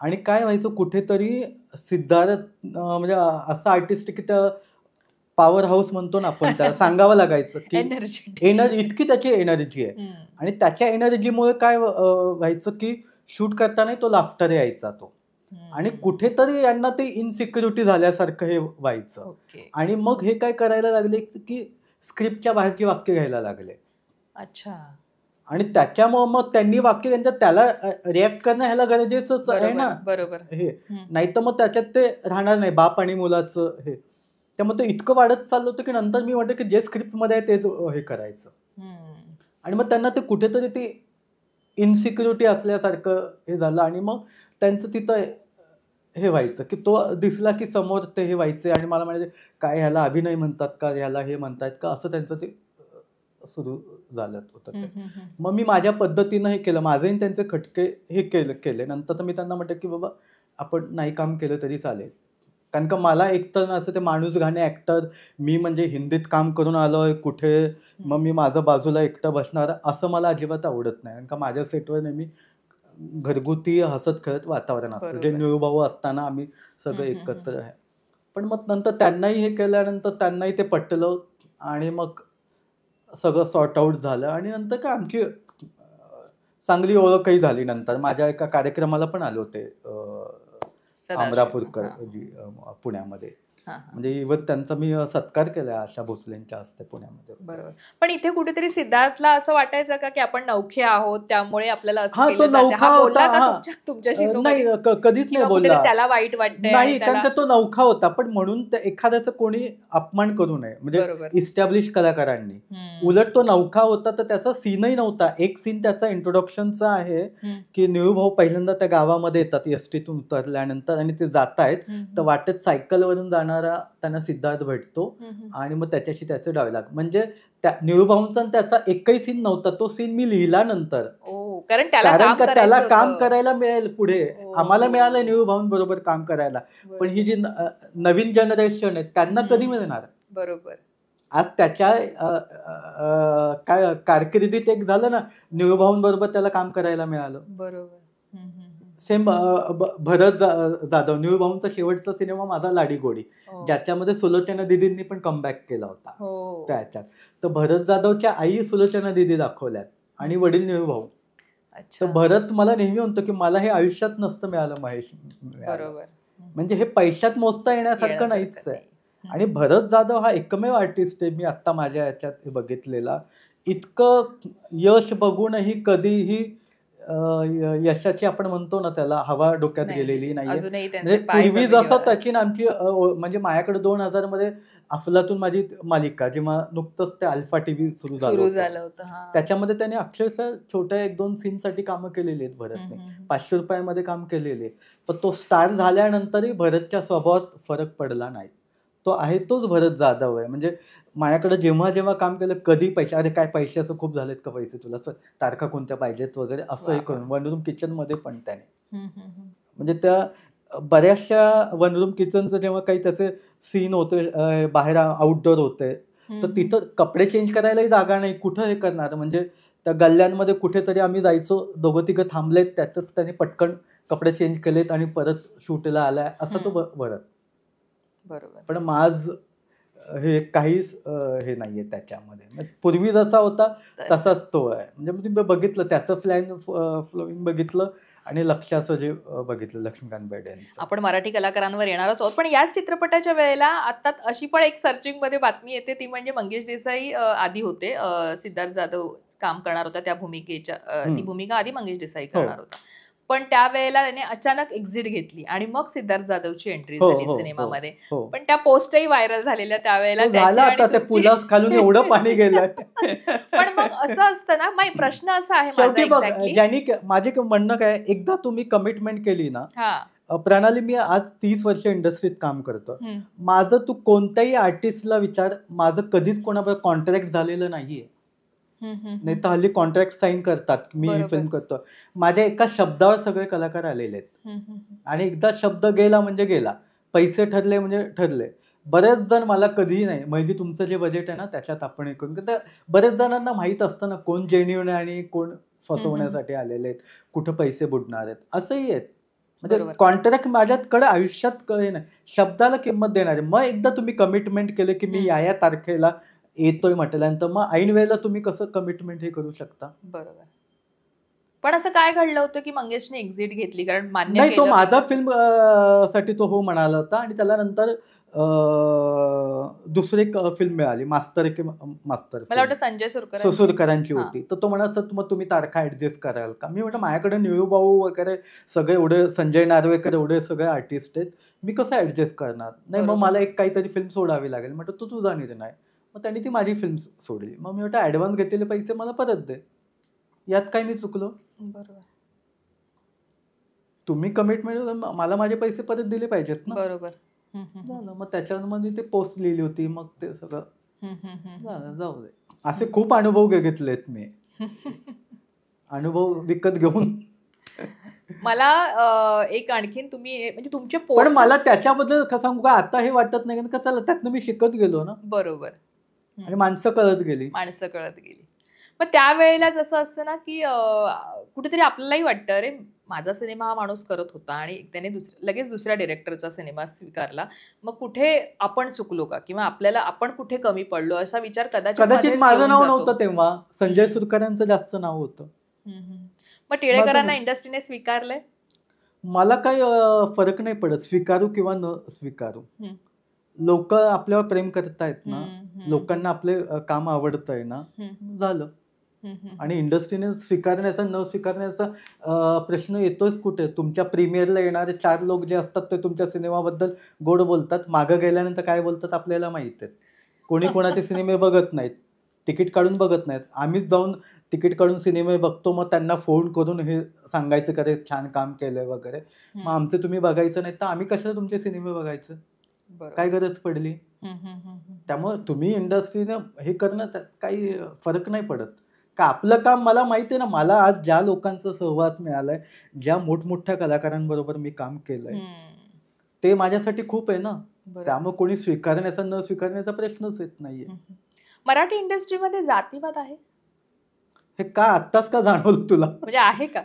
आणि काय व्हायचं, कुठेतरी सिद्धार्थ म्हणजे असा आर्टिस्ट की त्या पॉवर हाऊस म्हणतो ना आपण, त्याला सांगावं लागायचं की एनर्जी, इतकी त्याची एनर्जी आहे, आणि त्याच्या एनर्जीमुळे काय व्हायचं की शूट करताना तो लाफ्टर यायचा तो, आणि कुठेतरी यांना ते इनसिक्युरिटी झाल्यासारखं हे व्हायचं. आणि मग हे काय करायला लागले की स्क्रिप्टच्या बाहेरची वाक्य घ्यायला लागले. अच्छा. आणि त्याच्यामुळे मग त्यांनी वाक्य त्यांच्या त्याला रिॲक्ट करणं ह्याला गरजेचंच आहे ना. बरोबर. हे नाही तर मग त्याच्यात ते राहणार नाही, बाप आणि मुलाचं हे. त्यामुळे ते इतकं वाढत चाललं होतं की नंतर मी म्हटलं की जे स्क्रिप्टमध्ये आहे तेच हे करायचं. आणि मग त्यांना ते कुठेतरी ते इनसिक्युरिटी असल्यासारखं हे झालं, आणि मग त्यांचं तिथं हे व्हायचं की तो दिसला की समोर ते हे व्हायचे, आणि मला म्हणायचे काय ह्याला अभिनय म्हणतात का, ह्याला हे म्हणतात का, असं त्यांचं ते सुरू झालं होतं ते. मग मी माझ्या पद्धतीनं हे केलं, माझेही त्यांचे खटके हे केले. नंतर तर मी त्यांना म्हटलं की बाबा आपण नाही काम केलं तरी चालेल, कारण का मला एकतर असं ते माणूस घाणे ॲक्टर, मी म्हणजे हिंदीत काम करून आलोय कुठे, मग मी माझं बाजूला एकटं बसणार असं मला अजिबात आवडत नाही, कारण का माझ्या सेटवर नेहमी घरगुती हसत खेळत वातावरण असतं, जे निळूभाऊ असताना आम्ही सगळं एकत्र आहे. पण मग नंतर त्यांनाही हे केल्यानंतर त्यांनाही ते पटलं, आणि मग सगळं सॉर्ट आऊट झालं. आणि नंतर काय आमची चांगली ओळखही झाली. नंतर माझ्या एका कार्यक्रमाला पण आले होते अमरापूरकर जी पुण्यामध्ये, म्हणजे इव्हन त्यांचा मी सत्कार केला आशा भोसलेंच्या हस्ते पुण्यामध्ये. बरोबर. पण इथे कुठेतरी सिद्धार्थला असं वाटायचं का की आपण नौखे आहोत, त्यामुळे आपल्याला हा तो नौखा होता, नाही कधीच नाही बोलला, त्याला वाईट वाटतंय नाही, कारण का तो नौखा होता, पण म्हणून एखाद्याचं कोणी अपमान करू नये, म्हणजे इस्टॅब्लिश कलाकारांनी. उलट तो नौखा होता, तर त्याचा सीनही नव्हता. एक सीन त्याचा इंट्रोडक्शनचा आहे की निळूभाऊ पहिल्यांदा त्या गावामध्ये येतात एसटीतून उतरल्यानंतर, आणि ते जात आहेत तर वाटेत सायकलवरून जाणार करणारा त्यांना सिद्धार्थ भेटतो आणि मग त्याच्याशी त्याचे डायलॉग, म्हणजे निळूभाऊंचा त्याचा एकही सीन नव्हता, तो सीन मी लिहिला नंतर, कारण कारण का त्याला काम होतं. करायला मिळेल पुढे. आम्हाला मिळालं निळूभाऊंबरोबर काम करायला, पण ही जी नवीन जनरेशन आहे त्यांना कधी मिळणार. बरोबर. आज त्याच्या काय कारकिर्दीत एक झालं ना, निळूभाऊंबरोबर त्याला काम करायला मिळालं. बरोबर. सेम भरत जाधव, निळूभाऊंचा शेवटचा सिनेमा माझा लाडी गोडी, ज्याच्यामध्ये सुलोचना दीदींनी पण कमबॅक केला होता त्याच्यात. तर भरत जाधवच्या आई सुलोचना दीदी दाखवल्यात आणि वडील निळूभाऊ. तर भरत मला नेहमी म्हणतो की मला हे आयुष्यात नसतं मिळालं महेश, म्हणजे हे पैशात मोजता येण्यासारखं नाहीच आहे. आणि भरत जाधव हा एकमेव आर्टिस्ट आहे मी आता माझ्या याच्यात बघितलेला, इतकं यश बघूनही कधीही यशाची आपण म्हणतो ना त्याला हवा डोक्यात गेलेली नाहीये. म्हणजे पूर्वी जसं त्याची आमची म्हणजे माझ्याकडे 2000 मध्ये अफलातून माझी मालिका, जेव्हा नुकतंच ते अल्फा टीव्ही सुरू झालं होतं, त्याच्यामध्ये त्याने अक्षरशः छोट्या 1-2 सीन साठी कामं केलेली आहेत भरतने, 500 रुपयामध्ये काम केलेले. पण तो स्टार झाल्यानंतरही भरतच्या स्वभावात फरक पडला नाही. तो आहे तोच भरत जाधव आहे. म्हणजे माझ्याकडे जेव्हा जेव्हा काम केलं, कधी पैसे, अरे काय पैशाचं खूप झालेत का पैसे तुला, तारखा कोणत्या पाहिजेत वगैरे असं हे करून. वन रूम किचन मध्ये पण त्याने म्हणजे त्या बऱ्याचशा वन रूम किचनचं जेव्हा काही त्याचे सीन होते, बाहेर आउटडोर होते, तर तिथं कपडे चेंज करायलाही जागा नाही, कुठं हे करणार. म्हणजे त्या गल्ल्यांमध्ये कुठेतरी आम्ही जायचो, 2-3 थांबलेत, त्याच्यात त्याने पटकन कपडे चेंज केलेत आणि परत शूटला आलाय, असं तो भरत. बरोबर. पण माझ हे काहीच हे नाहीये त्याच्यामध्ये. पूर्वी जसा होता तसाच तो आहे. म्हणजे मी बघितलं त्याचं फ्लोइंग बघितलं आणि लक्ष्याचं जे बघितलं, लक्ष्मीकांत बेर्डे यांचं. आपण मराठी कलाकारांवर येणारच आहोत, पण याच चित्रपटाच्या वेळेला आता अशी पण एक सर्चिंग मध्ये बातमी येते, ती म्हणजे मंगेश देसाई आधी होते, सिद्धार्थ जाधव काम करणार होता त्या भूमिकेच्या, ती भूमिका आधी मंगेश देसाई करणार होता. पण त्यावेळेला त्याने अचानक एक्झिट घेतली आणि मग सिद्धार्थ जाधवची एंट्री झाली सिनेमामध्ये. पण त्या पोस्टही व्हायरल झालेल्या त्यावेळेला, पुलास खालून एवढं पाणी गेलं. पण मग असं असतं ना, प्रश्न असा आहे ज्यांनी माझे म्हणणं काय, एकदा तुम्ही कमिटमेंट केली ना, प्रणाली मी आज 30 वर्ष इंडस्ट्रीत काम करतो, माझं तू कोणत्याही आर्टिस्टला विचार, माझं कधीच कोणाबरोबर कॉन्ट्रॅक्ट झालेलं नाहीये. नाही तर हल्ली कॉन्ट्रॅक्ट साईन करतात, मी ही फिल्म करतो. माझ्या एका शब्दावर सगळे कलाकार आलेले आहेत आणि एकदा शब्द गेला म्हणजे गेला, पैसे ठरले म्हणजे ठरले. बरेच जण मला कधीही नाही, म्हणजे तुमचं जे बजेट आहे ना त्याच्यात आपण हे करून, बरेच जणांना माहित असतं ना कोण जेन्युइन आहे आणि कोण फसवण्यासाठी आलेले आहेत, कुठं पैसे बुडणार आहेत, असंही आहेत. म्हणजे कॉन्ट्रॅक्ट माझ्याकडे आयुष्यात हे नाही, शब्दाला किंमत देणार आहे. मग एकदा तुम्ही कमिटमेंट केले की मी या तारखेला येतोय म्हटल्यानंतर, मग ऐन वेळेला तुम्ही कसं कमिटमेंट हे करू शकता. बरोबर. पण असं काय घडलं होतं की मंगेशने एक्झिट घेतली? कारण मान्य नाही, तो माझा फिल्म साठी तो हो म्हणाला होता आणि त्याला नंतर दुसरी फिल्म मिळाली, मास्तर मला वाटतं संजय सुरकरांची होती. तर तो म्हणाला मग तुम्ही तारखा ऍडजस्ट कराल का. मी म्हटलं माझ्याकडे निळूभाऊ वगैरे सगळे एवढे, संजय नार्वेकर एवढे सगळे आर्टिस्ट आहेत, मी कसं ऍडजस्ट करणार. नाही, मग मला एक काहीतरी फिल्म सोडावी लागेल. म्हटलं तो तुझा निर्णय. मग त्यांनी ती माझी फिल्म सोडली. मग मी म्हटलं ऍडव्हान्स घेतलेले पैसे मला परत दे, यात काय मी चुकलो. बरोबर. तुम्ही कमिटमेंट, मला माझे पैसे परत दिले पाहिजेत ना. बरोबर. मग त्याच्यावर मग मी ते पोस्ट लिहिली होती, मग ते सगळं जाऊ दे. असे खूप अनुभव घेतलेत मी, अनुभव विकत घेऊन. मला एक आणखीन तुम्ही म्हणजे तुमचे पण मला त्याच्याबद्दल सांगू का, आता हे वाटत नाही का चला त्यातनं मी शिकत गेलो ना. बरोबर. आणि माणसं कळत गेली. मग त्यावेळेला जसं असतं ना की कुठेतरी आपल्यालाही वाटतं, अरे माझा सिनेमा हा माणूस करत होता आणि त्याने लगेच दुसऱ्या डिरेक्टरचा सिनेमा स्वीकारला, मग कुठे आपण चुकलो का, किंवा आपल्याला आपण कुठे कमी पडलो, असा विचार कदाचित माझं नाव नव्हतं तेव्हा, संजय सुरकरांचं जास्त नाव होतं. मग टिळेकरांना इंडस्ट्रीने स्वीकारलंय? मला काही फरक नाही पडत स्वीकारू किंवा न स्वीकारू. लोक आपल्यावर प्रेम करतायत ना, लोकांना आपले काम आवडतंय ना, झालं. आणि इंडस्ट्रीने स्वीकारण्याचा न स्वीकारण्याचा प्रश्न येतोच कुठे. तुमच्या प्रीमियरला येणारे 4 लोक जे असतात ते तुमच्या सिनेमाबद्दल गोड बोलतात, मागं गेल्यानंतर काय बोलतात आपल्याला माहित आहे. कोणी कोणाचे सिनेमे बघत नाहीत, तिकीट काढून बघत नाहीत. आम्हीच जाऊन तिकीट काढून सिनेमे बघतो, मग त्यांना फोन करून हे सांगायचं का रे छान काम केलंय वगैरे. मग आमचे तुम्ही बघायचं नाही तर आम्ही कशाला तुमचे सिनेमे बघायचं. काय गरज पडली. त्यामुळे तुम्ही इंडस्ट्रीनं हे करणं त्यात काही फरक नाही पडत. का आपलं काम मला माहिती आहे ना, मला आज ज्या लोकांचा सहवास मिळालाय, ज्या मोठमोठ्या कलाकारांबरोबर मी काम केलंय, ते माझ्यासाठी खूप आहे ना. त्यामुळे कोणी स्वीकारण्याचा न स्वीकारण्याचा प्रश्नच येत नाहीये. मराठी इंडस्ट्रीमध्ये जातीवाद आहे हे का आत्ताच का जाणवलं तुला? म्हणजे आहे का?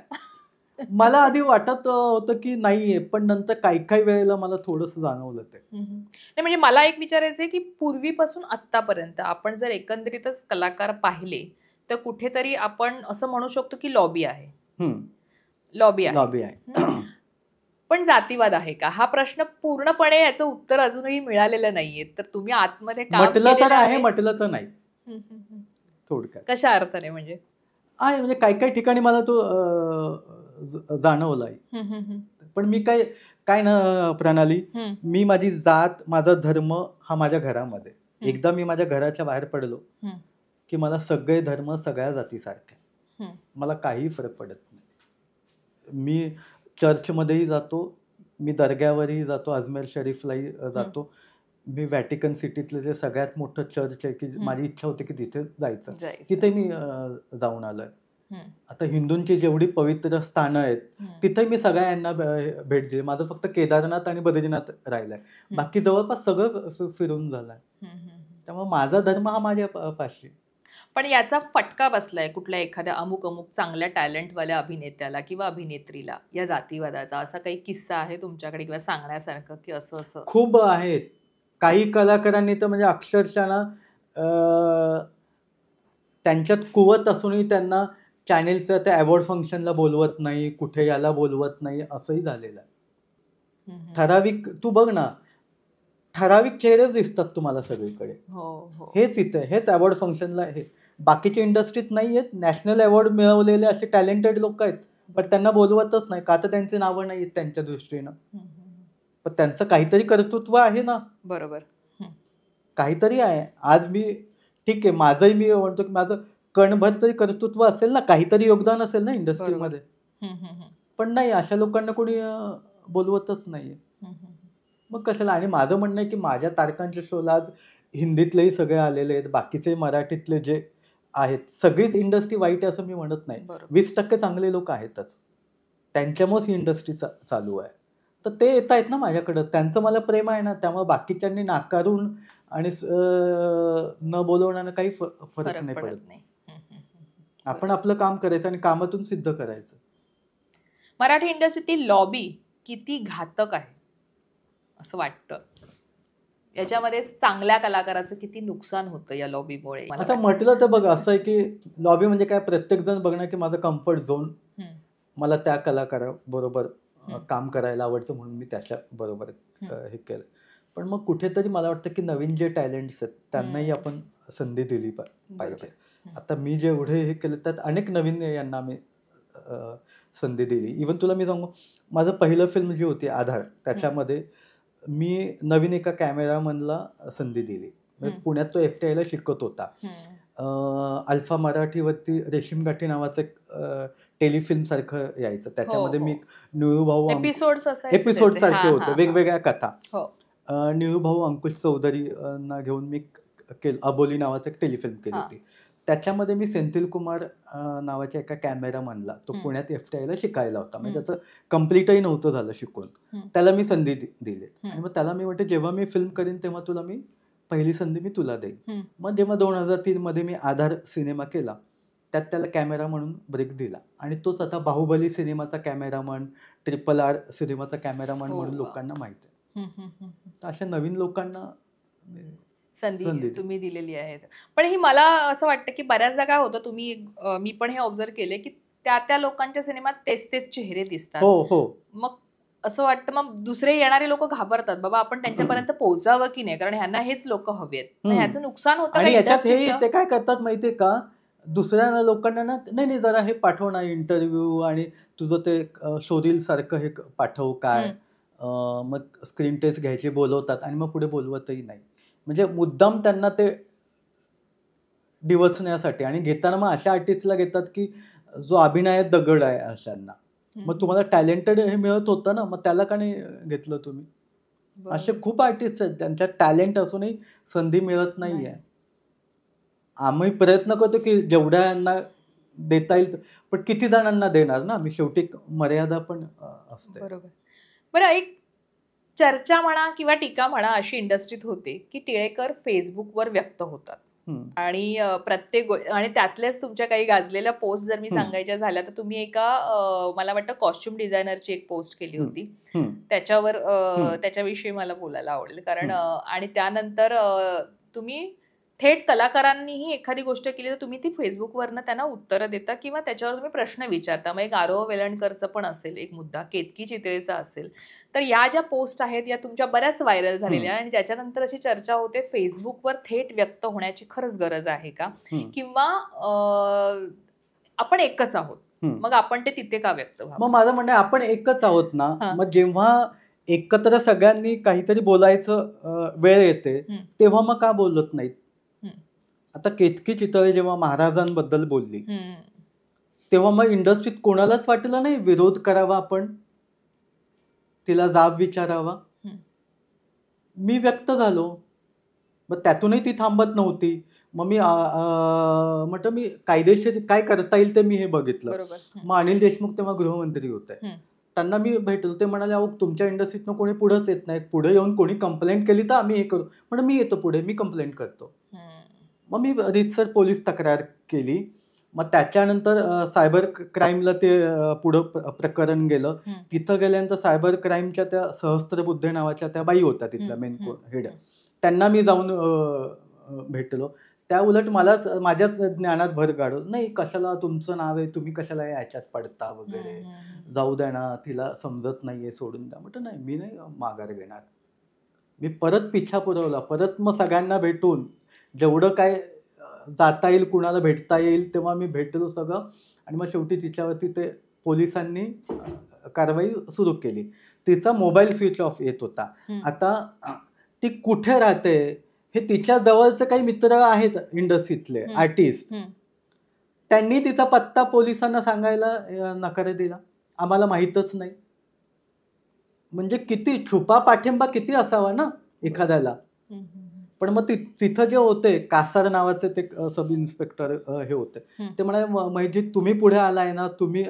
मला आधी वाटत होतं की नाहीये, पण नंतर काही वेळेला मला थोडस जाणवलं ते. नाही म्हणजे मला एक विचारायचंय की पूर्वीपासून आतापर्यंत आपण जर एकंदरीतच कलाकार पाहिले तर कुठेतरी आपण असं म्हणू शकतो की लॉबी आहे. लॉबी आहे. पण जातीवाद आहे का हा प्रश्न पूर्णपणे याचं उत्तर अजूनही मिळालेलं नाहीये. तर तुम्ही आतमध्ये म्हटलं तर आहे, म्हटलं तर नाही. थोडक्यात कशा अर्थाने म्हणजे आहे, म्हणजे काही ठिकाणी मला तो जाणवलाय. पण मी काय ना प्रणाली, मी माझी जात, माझा धर्म हा माझ्या घरामध्ये, एकदा मी माझ्या घराच्या बाहेर पडलो की मला सगळे धर्म सगळ्या जातीसारखे, मला काही फरक पडत नाही. मी चर्चमध्येही जातो, मी दर्ग्यावरही जातो, अजमेर शरीफलाही जातो, मी व्हॅटिकन सिटीतलं जे सगळ्यात मोठं चर्च आहे की माझी इच्छा होती की तिथे जायचं, तिथे मी जाऊन आलोय. आता हिंदूंची जेवढी पवित्र स्थानं आहेत तिथे मी सगळ्यांना भेट दिली. माझं फक्त केदारनाथ आणि बद्रीनाथ राहिलंय, बाकी जवळपास सगळं फिरून झालंय. त्यामुळे माझा धर्म हा माझ्या पाशी. पण याचा फटका बसलाय कुठल्या एखाद्या अमुक चांगल्या टॅलेंटवाल्या अभिनेत्याला किंवा अभिनेत्रीला या जातीवादाचा? असा काही किस्सा आहे तुमच्याकडे किंवा सांगण्यासारखं की असं? खूप आहेत. काही कलाकारांनी तर म्हणजे अक्षरशः ना त्यांच्यात कुवत असूनही त्यांना चॅनेलचं त्या अवॉर्ड फंक्शनला बोलवत नाही, कुठे याला बोलवत नाही, असंही झालेलं आहे. ठराविक, तू बघ ना, ठराविक चेहरेच दिसतात तुम्हाला सगळीकडे. हेच इथे, हेच अवॉर्ड फंक्शनला आहे. बाकीच्या इंडस्ट्रीत नाही आहेत. नॅशनल अवॉर्ड मिळवलेले असे टॅलेंटेड लोक आहेत, पण त्यांना बोलवतच नाही. का तर त्यांची नावं नाही आहेत त्यांच्या दृष्टीनं. पण त्यांचं काहीतरी कर्तृत्व आहे ना. बरोबर, काहीतरी आहे. आज मी ठीक आहे, माझंही मी म्हणतो की माझं कणभर तरी कर्तृत्व असेल ना, काहीतरी योगदान असेल ना इंडस्ट्रीमध्ये. पण नाही, अशा लोकांना कोणी बोलवतच नाहीये. मग कशाला? आणि माझं म्हणणं आहे की माझ्या तारकांच्या शोला आज हिंदीतलेही सगळे आलेले आहेत, बाकीचे मराठीतले जे आहेत, सगळीच इंडस्ट्री वाईट आहे असं मी म्हणत नाही. 20% चांगले लोक आहेतच, त्यांच्यामुळेच ही इंडस्ट्री चालू आहे. तर ते येत आहेत ना माझ्याकडं, त्यांचं मला प्रेम आहे ना. त्यामुळे बाकीच्यांनी नाकारून आणि न बोलवण्यानं काही फरक नाही पडत. आपण आपलं काम करायचं आणि कामातून सिद्ध करायचं. मराठी इंडस्ट्रीतील लॉबी किती घातक आहे असं वाटतं? याच्यामध्ये चांगल्या कलाकाराचं किती नुकसान होतं या लॉबीमुळे? आता म्हटलं तर बघ, असं आहे की लॉबी म्हणजे काय, प्रत्येक जण बघणं की माझं कम्फर्ट झोन, मला त्या कलाकाराबरोबर काम करायला आवडतं म्हणून मी त्याच्या बरोबर हे केलं. पण मग कुठेतरी मला वाटतं की नवीन जे टॅलेंट्स आहेत त्यांनाही आपण संधी दिली पाहिजे. आता मी जेवढे हे केलं त्यात अनेक नवीन यांना मी संधी दिली. इव्हन तुला मी सांगू, माझं पहिलं फिल्म जी होती आधार, त्याच्यामध्ये मी नवीन एका कॅमेरामनला संधी दिली. पुण्यात तो FTIला शिकत होता. अल्फा मराठीवरती रेशीम गाठी नावाचं एक टेलिफिल्म सारखं यायचं, त्याच्यामध्ये मी निळूभाऊ एपिसोड सारखे होते, वेगवेगळ्या कथा. निळूभाऊ अंकुश चौधरींना घेऊन मी अबोली नावाचं एक टेलिफिल्म केली होती. त्याच्यामध्ये मी सेंथिल कुमार नावाच्या एका कॅमेरामनला, तो पुण्यात FTIला शिकायला होता, म्हणजे त्याचं कम्प्लीटही नव्हतं झालं शिकून, त्याला मी संधी दिली. आणि मग त्याला मी म्हटलं, जेव्हा मी फिल्म करीन तेव्हा तुला मी पहिली संधी मी तुला देईन. मग जेव्हा 2003 मध्ये मी आधार सिनेमा केला, त्यात त्याला कॅमेरा म्हणून ब्रेक दिला. आणि तोच आता बाहुबली सिनेमाचा कॅमेरामन, RRR सिनेमाचा कॅमेरामन म्हणून लोकांना माहिती आहे. अशा नवीन लोकांना संधी तुम्ही दिलेली आहे. पण ही मला असं वाटतं की बऱ्याचदा काय होतं, मी पण हे ऑब्झर्व केले की त्या लोकांच्या सिनेमात तेच चेहरे दिसतात. मग असं वाटतं, मग दुसरे येणारे लोक घाबरतात, बाबा आपण त्यांच्यापर्यंत पोहोचावं की नाही, कारण ह्यांना हेच लोक हवेत. ह्याचं नुकसान होतं. आणि याच्यात ते काय करतात माहितीये का, दुसऱ्या लोकांना ना, नाही जरा हे पाठव ना इंटरव्ह्यू, आणि तुझं ते शोरील सारखं हे पाठव काय, मग स्क्रीन टेस्ट घ्यायचे बोलवतात आणि मग पुढे बोलवतही नाही. म्हणजे मुद्दाम त्यांना ते डिवचण्यासाठी. आणि घेताना मग अशा आर्टिस्टला घेतात की जो अभिनयात दगड आहे अशांना. मग तुम्हाला टॅलेंटेड हे मिळत होतं ना, मग त्याला का नाही घेतलं तुम्ही? असे खूप आर्टिस्ट आहेत त्यांच्यात टॅलेंट असूनही संधी मिळत नाहीये. आम्ही प्रयत्न करतो की जेवढ्या यांना देता येईल, पण किती जणांना देणार ना, मी शेवटी मर्यादा पण असते. बरोबर. बरं, एक चर्चा म्हणा किंवा टीका म्हणा अशी इंडस्ट्रीत होते की टिळेकर फेसबुकवर व्यक्त होतात आणि प्रत्येक आणि त्यातल्याच तुमच्या काही गाजलेल्या पोस्ट जर मी सांगायच्या झाल्या तर तुम्ही एका मला वाटतं कॉस्ट्युम डिझायनरची एक पोस्ट केली होती, त्याच्यावर त्याच्याविषयी मला बोलायला आवडेल. कारण आणि त्यानंतर तुम्ही थेट कलाकारांनीही एखादी गोष्ट केली तर तुम्ही ती फेसबुकवरनं त्यांना उत्तरं देता किंवा त्याच्यावर तुम्ही प्रश्न विचारता. मग एक आरोह वेलणकरचं पण असेल एक मुद्दा, केतकी चितळेचा असेल. तर या ज्या पोस्ट आहेत या तुमच्या बऱ्याच व्हायरल झालेल्या आणि ज्याच्यानंतर अशी चर्चा होते फेसबुकवर थेट व्यक्त होण्याची खरंच गरज आहे का, किंवा आपण एकच आहोत, मग आपण ते तिथे का व्यक्त व्हावं? मग माझं म्हणणं आपण एकच आहोत ना, मग जेव्हा एकत्र सगळ्यांनी काहीतरी बोलायचं वेळ येते तेव्हा मग का बोलत नाहीत? आता केतकी चितळे जेव्हा महाराजांबद्दल बोलली तेव्हा मग इंडस्ट्रीत कोणालाच वाटलं नाही विरोध करावा, आपण तिला जाब विचारावा. मी व्यक्त झालो, मग त्यातूनही ती थांबत नव्हती. मग मी म्हटलं मी कायदेशीर काय करता येईल ते मी हे बघितलं. मग अनिल देशमुख तेव्हा गृहमंत्री होते, त्यांना मी भेटलो. ते म्हणाले अहो तुमच्या इंडस्ट्रीतनं कोणी पुढेच येत नाही, पुढे येऊन कोणी कंप्लेंट केली तर आम्ही हे करू. म्हणजे मी येतो पुढे, मी कंप्लेंट करतो. मग मी रीतसर पोलीस तक्रार केली. मग त्याच्यानंतर सायबर क्राईमला ते पुढं प्रकरण गेलं. तिथं गेल्यानंतर सायबर क्राईमच्या त्या सहस्त्रबुद्धे नावाच्या त्या बाई होत्या तिथल्या मेन हेड, त्यांना मी जाऊन भेटलो. त्या उलट मलाच माझ्याच ज्ञानात भर काढून नाही कशाला तुमचं नाव आहे, तुम्ही कशाला याच्यात पडता वगैरे, जाऊ द्या ना, तिला समजत नाहीये, सोडून द्या. म्हटलं नाही, मी नाही माघार घेणार. मी परत पिछा पुरवला, परत मग सगळ्यांना भेटून जेवढं काय जाता येईल, कुणाला भेटता येईल तेव्हा मी भेटलो सगळं. आणि मग शेवटी तिच्यावरती ते पोलिसांनी कारवाई सुरू केली. तिचा मोबाईल स्विच ऑफ येत होता. आता ती कुठे राहते हे तिच्या जवळचे काही मित्र आहेत इंडस्ट्रीतले आर्टिस्ट, त्यांनी तिचा पत्ता पोलिसांना सांगायला नकार दिला, आम्हाला माहीतच नाही. म्हणजे किती छुपा पाठिंबा किती असावा ना एखाद्याला. पण मग तिथं जे होते कासार नावाचे ते सब इन्स्पेक्टर हे होते, ते म्हणाले महिजित तुम्ही पुढे आलाय ना, तुम्ही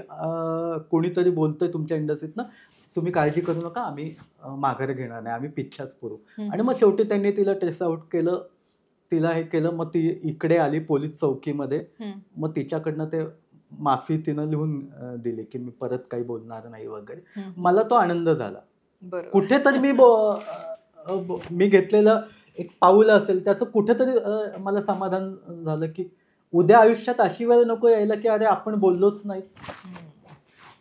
कोणीतरी बोलतोय तुमच्या इंडस्ट्रीतनं, तुम्ही काळजी करू नका, आम्ही माघार घेणार नाही, आम्ही पिच्छाच पुरू. आणि मग शेवटी त्यांनी तिला ट्रेस आउट केलं, तिला हे केलं. मग ती इकडे आली पोलीस चौकीमध्ये. मग तिच्याकडनं ते माफी तिनं लिहून दिली की मी परत काही बोलणार नाही वगैरे. मला तो आनंद झाला. कुठेतरी मी घेतलेलं एक पाऊल असेल त्याचं कुठेतरी मला समाधान झालं की उद्या आयुष्यात अशी वेळ नको यायला की अरे आपण बोललोच नाही,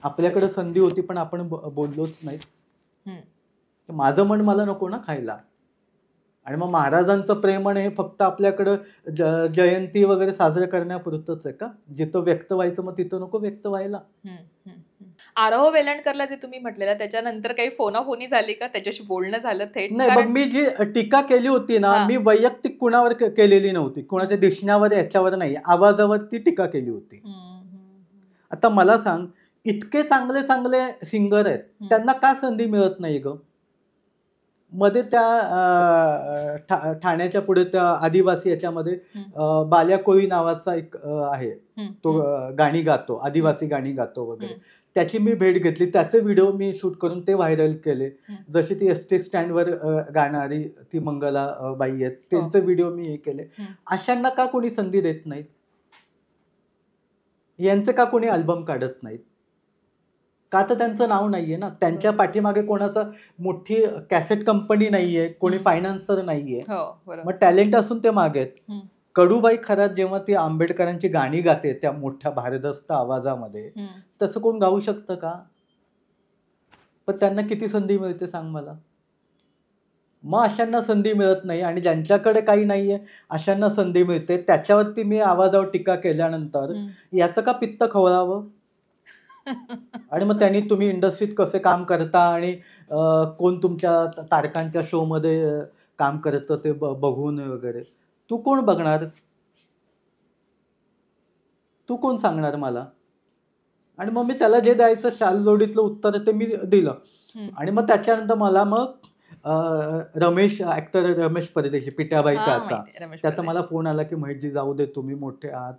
आपल्याकडे संधी होती पण आपण बोललोच नाही. माझं मन मला नको ना खायला. आणि मग महाराजांचं प्रेमण हे फक्त आपल्याकडं जयंती वगैरे साजरे करण्यापुरतच आहे का? जिथं व्यक्त व्हायचं मग तिथं नको व्यक्त व्हायला. आरोह वेलणकरला जे तुम्ही म्हटलेलं त्याच्यानंतर काही फोनाफोनी झाली का, त्याच्याशी बोलणं झालं थेट? नाही, मग मी जी टीका केली होती ना, मी वैयक्तिक कुणावर केलेली नव्हती, कुणाच्या दिसण्यावर याच्यावर नाही, आवाजावरती टीका केली होती. आता मला सांग, इतके चांगले चांगले सिंगर आहेत, त्यांना का संधी मिळत नाही ग? मध्ये त्या ठाण्याच्या पुढे त्या आदिवासी याच्यामध्ये बाल्या कोळी नावाचा एक आहे, तो गाणी गातो, आदिवासी गाणी गातो वगैरे. त्याची मी भेट घेतली, त्याचे व्हिडिओ मी शूट करून ते व्हायरल केले. जशी ती एसटी स्टँडवर गाणारी ती मंगला बाई आहेत, त्यांचे व्हिडिओ मी हे केले. अशांना का कोणी संधी देत नाहीत? यांचे का कोणी अल्बम काढत नाहीत? का तर त्यांचं नाव नाहीये ना, त्यांच्या पाठीमागे कोणाचा मोठी कॅसेट कंपनी नाहीये, कोणी फायनान्सर नाहीये. मग टॅलेंट असून ते मागे आहेत. कडूबाई खरात जेव्हा ती आंबेडकरांची गाणी गाते त्या मोठ्या भारदस्त आवाजामध्ये, तसं कोण गाऊ शकतं का? पण त्यांना किती संधी मिळते सांग मला. मग अशांना संधी मिळत नाही आणि ज्यांच्याकडे काही नाहीये अशांना संधी मिळते. त्याच्यावरती मी आवाजावर टीका केल्यानंतर याचं का पित्त खवळावं? आणि मग त्यांनी तुम्ही इंडस्ट्रीत कसे काम करता आणि कोण तुमच्या तारकांच्या शो मध्ये काम करतं ते बघून वगैरे, तू कोण बघणार? तू कोण सांगणार मला? आणि मग मी त्याला जे द्यायचं शाल जोडीतलं उत्तर ते मी दिलं. आणि मग त्याच्यानंतर मला मग रमेश ऍक्टर रमेश परदेशी, पिट्याबाई हा, त्याचा माहिती आहे, रमेश त्याचा मला परदेशी. फोन आला की महेशजी जाऊ दे, तुम्ही मोठे आहात,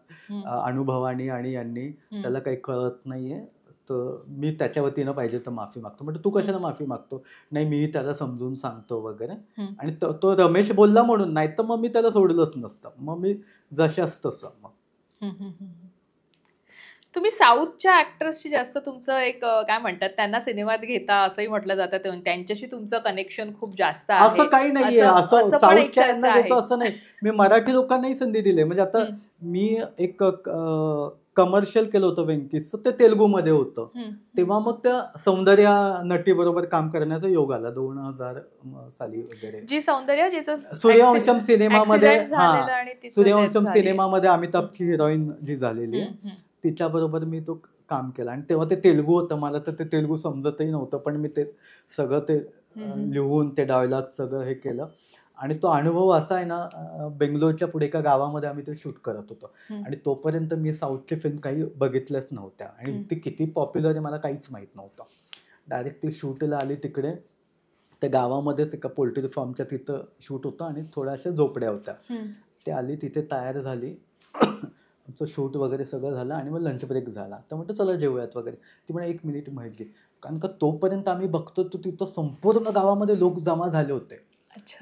अनुभवानी आणि यांनी, हम्म. त्याला काही कळत नाहीये, तर मी त्याच्या वतीनं पाहिजे तर माफी मागतो. म्हणजे तू कशाला माफी मागतो? नाही, मी त्याला समजून सांगतो वगैरे. आणि तो रमेश बोलला म्हणून, नाही तर मग मी त्याला सोडलंच नसतं. मग मी जशाच तसं मग. तुम्ही साऊथच्या ऍक्टर्सशी जास्त तुमचं एक काय म्हणतात, त्यांना सिनेमात घेता असंही म्हटलं जातं, त्यांच्याशी तुमचं कनेक्शन खूप जास्त आहे. असं काही नाहीये, असं पण एक साऊथच्या चर्चा यांना आहे. घेतो असं नाही. मी मराठी लोकांनाही संधी दिली. म्हणजे आता मी एक कमर्शियल केलं होतं व्यंकीचं, ते तेलुगूमध्ये होतं. तेव्हा मग त्या सौंदर्या नटी बरोबर काम करण्याचा योग आला 2000 साली वगैरे. जी सौंदर्या, जिचं सूर्यवंशम सिनेमामध्ये, accident झालेलं आणि तिचं सूर्यवंशम death झाली. सिनेमामध्ये अमिताभची हिरोईन जी झालेली आहे, तिच्याबरोबर मी तो काम केला. आणि तेव्हा ते तेलुगू होतं, मला तर ते तेलुगू समजतही नव्हतं, पण मी ते सगळं ते लिहून ते डायलॉग सगळं हे केलं. आणि तो अनुभव असा आहे ना, बेंगलोरच्या पुढे एका गावामध्ये आम्ही ते शूट करत होतो. आणि तोपर्यंत मी साऊथची फिल्म काही बघितल्याच नव्हत्या, आणि ती किती पॉप्युलर आहे मला काहीच माहीत नव्हतं. डायरेक्ट ती शूटला आली तिकडे, त्या गावामध्येच एका पोल्ट्री फार्मच्या तिथं शूट होतं, आणि थोड्याशा झोपड्या होत्या. ते आली, तिथे तयार झाली, आमचं शूट वगैरे सगळं झालं, आणि मग लंच ब्रेक झाला. तर म्हटलं चला जेवूयात वगैरे. ती म्हणे 1 मिनिट महेशजी, कारण का तोपर्यंत आम्ही बघतो तर तिथं संपूर्ण गावामध्ये लोक जमा झाले होते.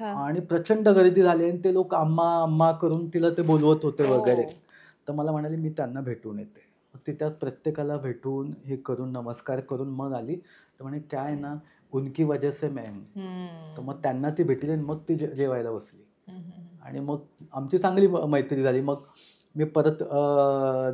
आणि प्रचंड गर्दी झाली, आणि ते लोक अम्मा अम्मा करून तिला ते बोलवत होते वगैरे. तर मला म्हणाले मी त्यांना भेटून येते. ती त्यात प्रत्येकाला भेटून हे करून नमस्कार करून मग आली. तर म्हणे काय ना, उनकी वजह से मैं हूं. तर मग त्यांना ती भेटली, आणि मग ती जेवायला बसली. आणि मग आमची चांगली मैत्री झाली. मग मी परत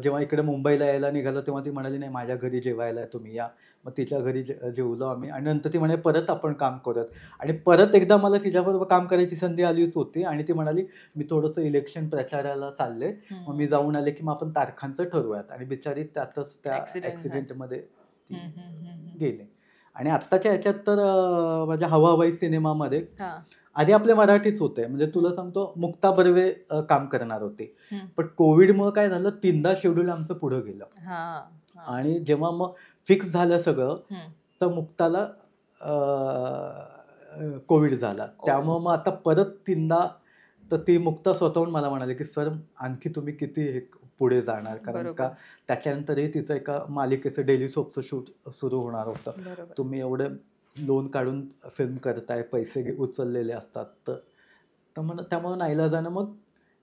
जेव्हा इकडे मुंबईला यायला निघालो, तेव्हा ती म्हणाली नाही, माझ्या घरी जेवायला तुम्ही या. मग तिच्या घरी जेवलो आम्ही, आणि नंतर ती म्हणे परत आपण काम करूयात. आणि परत एकदा मला तिच्याबरोबर काम करायची संधी आलीच होती, आणि ती म्हणाली मी थोडंसं इलेक्शन प्रचाराला चालले, मग मी जाऊन आले की मग आपण तारखांचं ठरवूयात. आणि बिचारी त्यातच त्या ॲक्सिडेंटमध्ये गेले. आणि आत्ताच्या ह्याच्यात तर माझ्या हवाबाई सिनेमामध्ये आधी आपले मराठीच होते. म्हणजे तुला सांगतो, मुक्ता बर्वे काम करणार होते, पण कोविडमुळे काय झालं, 3दा शेड्यूल आमचं पुढं गेलं. आणि जेव्हा मग फिक्स झालं सगळं, तर मुक्ताला कोविड झाला. त्यामुळं मग आता परत 3दा, तर ती मुक्ता स्वतःहून मला म्हणाली की सर आणखी तुम्ही किती हे पुढे जाणार, कारण का त्याच्यानंतरही तिचं एका मालिकेचं डेली सोपचं शूट सुरू होणार होतं. तुम्ही एवढं लोन काढून फिल्म करताय, पैसे उचललेले असतात, तर त्यामुळं नाईलाजानं मग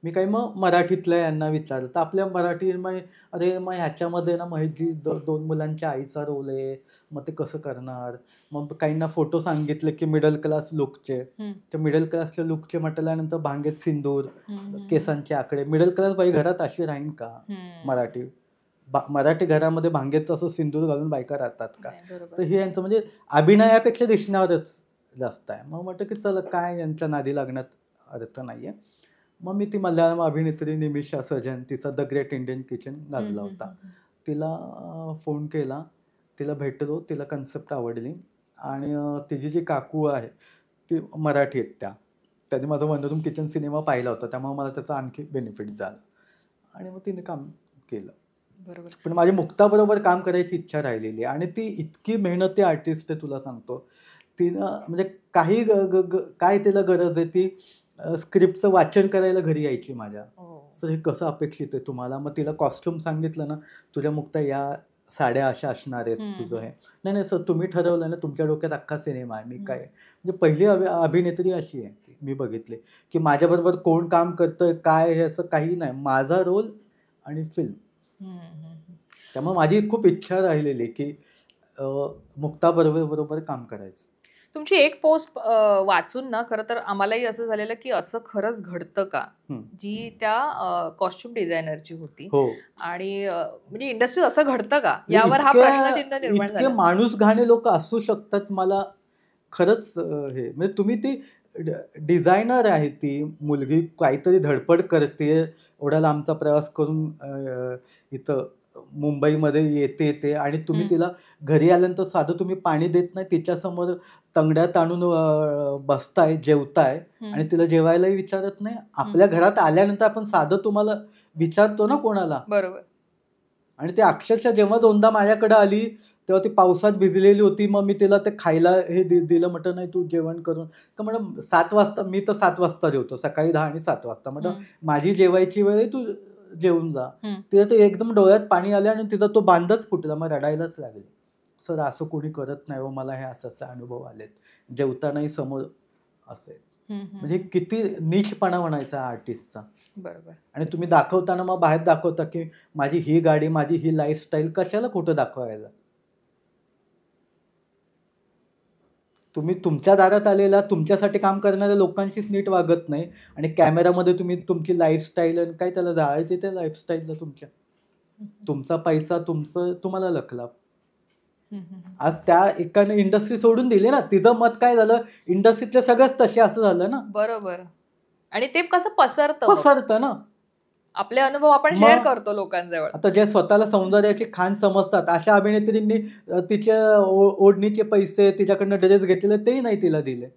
मी काही मग मराठीतल्या यांना विचारलं, तर आपल्या मराठी मग अरे मग ह्याच्यामध्ये ना महेशजी 2 मुलांच्या आईचा रोल आहे, मग ते कसं करणार. मग काहींना फोटो सांगितले की मिडल क्लास लुकचे, ते मिडल क्लासच्या लुकचे म्हटल्यानंतर भांगेत सिंदूर, केसांचे आकडे. मिडल क्लास बाई घरात अशी राहीन का? मराठी घरामध्ये भांगेत असं सिंदूर घालून बायका राहतात का? तर हे यांचं म्हणजे अभिनयापेक्षा दिसण्यावरच जास्त आहे. मग म्हटलं की चला काय यांच्या नादी लागण्यात अर्थ नाहीये. मग मी ती मल्याळम अभिनेत्री निमिषा सजन, तिचा द ग्रेट इंडियन किचन गाजला होता, तिला फोन केला, तिला भेटलो, तिला कन्सेप्ट आवडली. आणि तिची जी काकू आहे ती मराठी आहेत, त्यांनी माझा वनरूम किचन सिनेमा पाहिला होता, त्यामुळे मला त्याचा आणखी बेनिफिट झाला, आणि मग तिने काम केलं. पण माझी मुक्ताबरोबर काम करायची इच्छा राहिलेली, आणि ती इतकी मेहनती आर्टिस्ट आहे, तुला सांगतो. तिनं म्हणजे काही काय तिला गरज आहे, ती स्क्रिप्टचं वाचन करायला घरी यायची माझ्या. सर हे कसं अपेक्षित आहे तुम्हाला? मग तिला कॉस्ट्युम सांगितलं ना, तुझ्या मुक्ता या साड्या अशा असणार आहेत, तुझं हे. नाही नाही सर, तुम्ही ठरवलं ना, तुमच्या डोक्यात अख्खा सिनेमा आहे. मी काय म्हणजे पहिली अभिनेत्री अशी आहे मी बघितली की माझ्याबरोबर कोण काम करतंय काय, हे असं काही नाही, माझा रोल आणि फिल्म. त्यामुळे माझी खूप इच्छा राहिलेली की मुक्ता बर्वे बरोबर काम करायचं. तुमची एक पोस्ट वाचून ना, खरं तर आम्हालाही असं झालेलं की असं खरंच घडतं का, जी त्या कॉस्ट्युम डिझायनरची होती. आणि म्हणजे इंडस्ट्रीत असं घडतं का, यावर हा प्रश्नचिन्ह निर्माण झाला. इतके माणूस घाणे लोक असू शकतात, मला खरंच हे म्हणजे तुम्ही ती डिझायनर आहे, ती मुलगी काहीतरी धडपड करते, एवढा लांबचा प्रवास करून इथं मुंबईमध्ये येते, आणि तुम्ही तिला घरी आल्यानंतर साधं तुम्ही पाणी देत नाही, तिच्यासमोर तंगड्यात आणून बसताय, जेवताय, आणि तिला जेवायलाही विचारत नाही. आपल्या घरात आल्यानंतर आपण साधं तुम्हाला विचारतो ना कोणाला, बरोबर, आणि ते अक्षरशः जेव्हा 2दा माझ्याकडे आली तेव्हा ती पावसात भिजलेली होती. मग मी तिला ते खायला हे दिलं. म्हटलं नाही तू जेवण करून, तर म्हणून 7 वाजता, मी तर 7 वाजता जेवतो, सकाळी 10 आणि 7 वाजता. म्हटलं माझी जेवायची वेळ आहे, तू जेवून जा. तिला ते एकदम डोळ्यात पाणी आले आणि तिचा तो बांधच फुटला. मग रडायलाच लागले. सर असं कोणी करत नाही हो, मला हे असे अनुभव आलेत, जेवतानाही समोर असेल. म्हणजे किती नीचपणा म्हणायचा आर्टिस्टचा. बरोबर. आणि तुम्ही दाखवताना मग बाहेर दाखवता की माझी ही गाडी, माझी ही लाईफस्टाईल, कशाला खोटं दाखवायला? तुम्ही तुमच्या दारात आलेला तुमच्यासाठी काम करणाऱ्या लोकांशीच नीट वागत नाही आणि कॅमेरामध्ये तुम्ही तुमची लाईफस्टाईल आणि काय त्याला जाळायचे त्या लाईफस्टाईलला तुमच्या. तुमचा पैसा तुम्हाला लखला. आज त्या एकाने इंडस्ट्री सोडून दिली ना, तिचं मत काय झालं, इंडस्ट्रीतले सगळेच तसे असं झालं ना. बरोबर. आणि ते कसं पसरतं ना. आपले अनुभव आपण शेअर करतो लोकांजवळ. आता जे स्वतःला सौंदर्याची खान समजतात अशा अभिनेत्रींनी तिच्या ओढणीचे पैसे, तिच्याकडनं ड्रेस घेतलेले तेही नाही तिला दिले.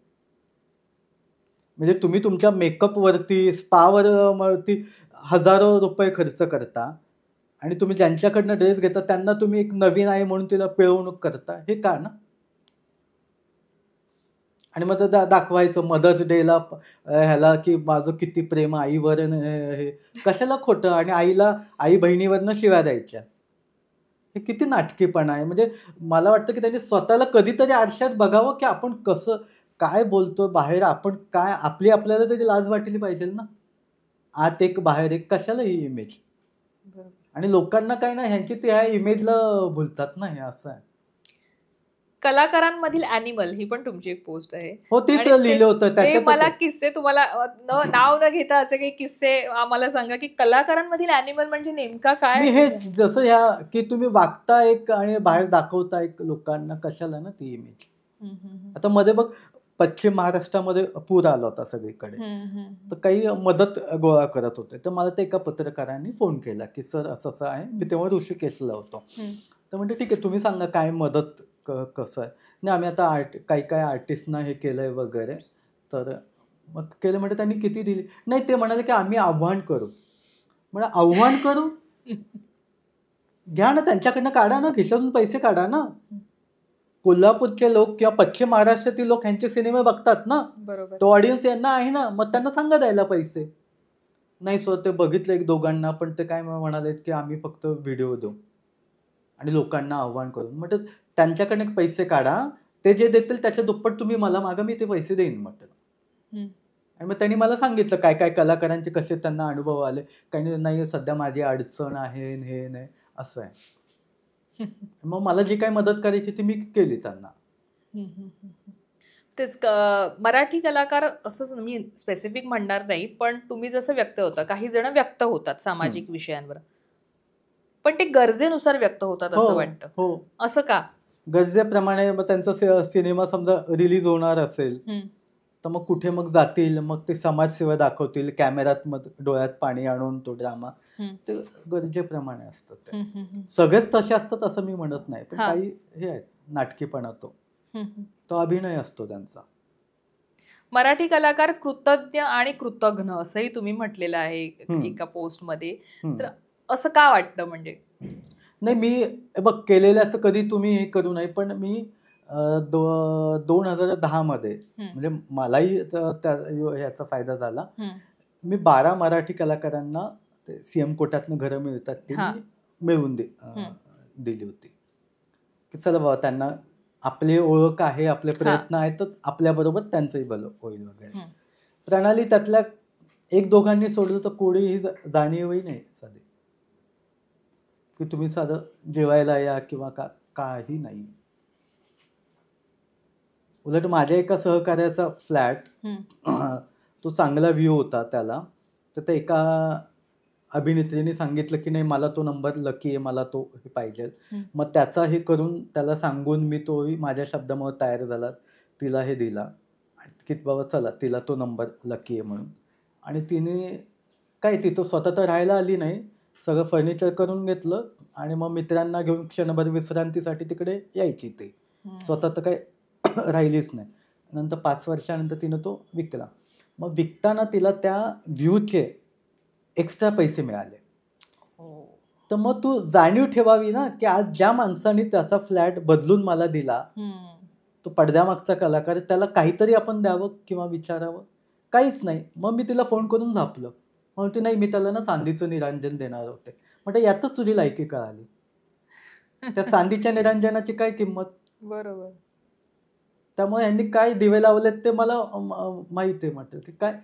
म्हणजे तुम्ही तुमच्या मेकअपवरती, स्पावरती हजारो रुपये खर्च करता आणि तुम्ही ज्यांच्याकडनं ड्रेस घेता त्यांना तुम्ही एक नवीन आहे म्हणून तिला पिळवणूक करता, हे का ना? आणि मग दाखवायचं मदर्स डेला ह्याला की माझं किती प्रेम आईवर, हे कशाला खोटं? आणि आई बहिणीवरनं शिव्या द्यायच्या. हे किती नाटकीपणा आहे. म्हणजे मला वाटतं की त्यांनी स्वतःला कधीतरी आरशात बघावं की आपण कसं काय बोलतो बाहेर, आपण काय आपल्याला तरी लाज वाटली पाहिजे ना. आत एक बाहेर एक, कशाला ही इमेज? आणि लोकांना काय ना, ह्यांची ते ह्या इमेजला भुलतात ना, हे असं आहे. कलाकारांमधील ॲनिमल ही पण तुमची एक पोस्ट आहे. हो, तेच लिहिलं होतं त्याच्यात. मला किस्से तुम्हाला नाव न घेता असे काही किस्से आम्हाला सांगा की कलाकारांमधील ॲनिमल म्हणजे नेमका काय? हे जसं ह्या की तुम्ही वागता एक आणि बाहेर दाखवता एक लोकांना, कशाला ना ती इमेज. आता मध्ये बघ पश्चिम महाराष्ट्रामध्ये पूर आला होता सगळीकडे, तर काही मदत गोळा करत होते. तर मला ते एका पत्रकारांनी फोन केला की सर असं आहे. मी तेव्हा ऋषिकेशला होतो. तर म्हणजे ठीक आहे, तुम्ही सांगा काय मदत कसं आहे. नाही आम्ही आता काही आर्टिस्टना हे केलंय वगैरे. तर मग केलं. म्हणजे त्यांनी किती दिली? नाही, ते म्हणाले की आम्ही आव्हान करू. म्हणजे आव्हान करू, घ्या ना त्यांच्याकडनं, काढा ना, खिशातून पैसे काढा ना. कोल्हापूरचे लोक किंवा पश्चिम महाराष्ट्रातील लोक ह्यांचे सिनेमे बघतात ना. बरोबर. तो ऑडियन्स यांना आहे ना, मग त्यांना सांगा द्यायला पैसे. नाही सर, ते बघितलं एक दोघांना, पण ते काय म्हणाले की आम्ही फक्त व्हिडिओ देऊ आणि लोकांना आव्हान करू. म्हटलं त्यांच्याकडनं पैसे काढा, ते जे देतील त्याच्या दुप्पट तुम्ही मला मागा, मी ते पैसे देईन म्हटलं. आणि मग त्यांनी मला सांगितलं काय काय कलाकारांचे कसे त्यांना अनुभव आले. काही नाही सध्या माझी अडचण आहे, हे नाही, असं आहे. मग मला जी काय मदत करायची ती मी केली त्यांना. तेच मराठी कलाकार असंच मी स्पेसिफिक म्हणणार नाही, पण तुम्ही जसं व्यक्त होता, काही जण व्यक्त होतात सामाजिक विषयांवर, पण ते गरजेनुसार व्यक्त होतात असं वाटतं. हो, असं का? गरजेप्रमाणे. मग त्यांचा सिनेमा समजा रिलीज होणार असेल तर मग कुठे मग जातील, मग ते समाजसेवा दाखवतील, कॅमेऱ्यात मग डोळ्यात पाणी आणून तो ड्रामा, ते गरजेप्रमाणे असतं. ते सगळेच तसे असतात असं मी म्हणत नाही, पण काही हे आहेत नाटकीपणा, तो अभिनय असतो त्यांचा. मराठी कलाकार कृतज्ञ आणि कृतघ्न असंही तुम्ही म्हटलेलं आहे एका पोस्टमध्ये. तर असं का वाटतं? म्हणजे नाही, मी बघ केलेल्याचं कधी तुम्ही हे करू नये, पण मी 2010 मध्ये म्हणजे मलाही ह्याचा फायदा झाला. मी 12 मराठी कलाकारांना सीएम कोट्यातनं घरं मिळतात ते मिळवून दिली होती की चला बाबा, त्यांना आपली ओळख आहे, आपले प्रयत्न आहेतच, आपल्याबरोबर त्यांचंही भलं होईल वगैरे. प्रणाली त्यातल्या एक दोघांनी सोडलं तर कोणीही जाणीवही नाही साधी की तुम्ही साधं जेवायला या किंवा काही नाही. उलट माझ्या एका सहकार्याचा फ्लॅट, तो चांगला व्ह्यू होता त्याला, तर त्या एका अभिनेत्रीने सांगितलं की नाही मला तो नंबर लकी आहे, मला तो हे पाहिजे. मग त्याचा हे करून त्याला सांगून मी तोही माझ्या शब्दामुळे तयार झाला, तिला हे दिला की बाबा चला तिला तो नंबर लकी आहे म्हणून. आणि तिने काय, तिथं स्वतः तर राहायला आली नाही, सगळं फर्निचर करून घेतलं आणि मग मित्रांना घेऊन क्षणभर विश्रांतीसाठी तिकडे यायची. ते स्वतः तर काय राहिलीच नाही. नंतर 5 वर्षानंतर तिनं तो विकला. मग विकताना तिला त्या व्ह्यूचे एक्स्ट्रा पैसे मिळाले. तर मग तू जाणीव ठेवावी ना की आज ज्या माणसाने त्याचा फ्लॅट बदलून मला दिला, तो पडद्यामागचा कलाकार, त्याला काहीतरी आपण द्यावं किंवा विचारावं. काहीच नाही. मग मी तिला फोन करून झापलं. म्हणते नाही, मी त्याला ना चांदीचं निरांजन देणार होते. म्हटलं यातच तुझी लायकी कळाली. त्या चांदीच्या निरांजनाची काय किंमत. बरोबर. त्यामुळे यांनी काय दिवे लावलेत ते मला माहित आहे. म्हटलं की काय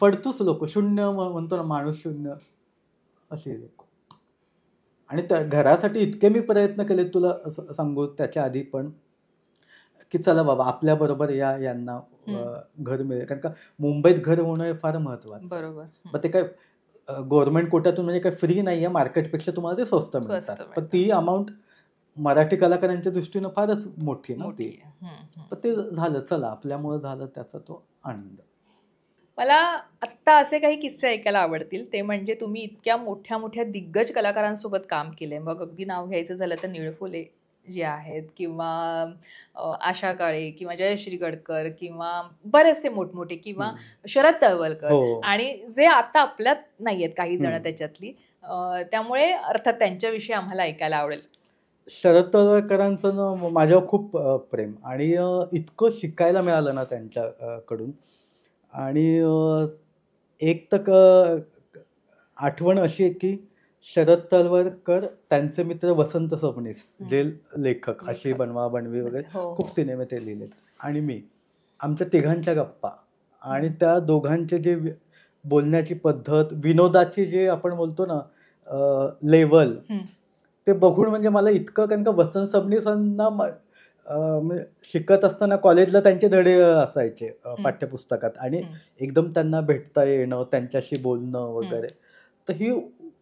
फडतूस लोक, शून्य म्हणतो ना माणूस, शून्य असे लोक. आणि त्या घरासाठी इतके मी प्रयत्न केले तुला सांगू त्याच्या आधी पण, की चला बाबा आपल्या बरोबर यांना घर मिळेल. कारण का मुंबईत घर होणं हे फार महत्वाचं. बरोबर. मग ते काय गव्हर्नमेंट कोट्यातून म्हणजे काय फ्री नाहीये, मार्केटपेक्षा तुम्हाला ते स्वस्त मिळतात. पण ती अमाऊंट मराठी कलाकारांच्या दृष्टीनं फारच मोठी ना ती. पण ते झालं, चला आपल्यामुळे झालं, त्याचा तो आनंद. मला आत्ता असे काही किस्से ऐकायला आवडतील. ते म्हणजे तुम्ही इतक्या मोठ्या मोठ्या दिग्गज कलाकारांसोबत काम केलंय. मग अगदी नाव घ्यायचं झालं तर निळफुले जे आहेत, किंवा आशा काळे, किंवा जयश्री गडकर, किंवा बरेचसे मोठमोठे, किंवा शरद तळवलकर, आणि जे आता आपल्यात नाहीयेत काही जण त्याच्यातली. त्यामुळे अर्थात त्यांच्याविषयी आम्हाला ऐकायला आवडेल. शरद तळवलकरांचं ना माझ्यावर खूप प्रेम, आणि इतकं शिकायला मिळालं ना त्यांच्याकडून. आणि एक तर आठवण अशी आहे की शरद तळवलकर, त्यांचे मित्र वसंत सबनीस, जे लेखक, अशी बनवा बनवी वगैरे खूप सिनेमे ते लिहिलेत, आणि मी, आमच्या तिघांच्या गप्पा आणि त्या दोघांचे जे बोलण्याची पद्धत, विनोदाची जे आपण बोलतो ना लेवल, ते बघून म्हणजे मला इतकं, कारण का वसंत सबनीसांना शिकत असताना कॉलेजला त्यांचे धडे असायचे पाठ्यपुस्तकात, आणि एकदम त्यांना भेटता येणं, त्यांच्याशी बोलणं वगैरे, तर ही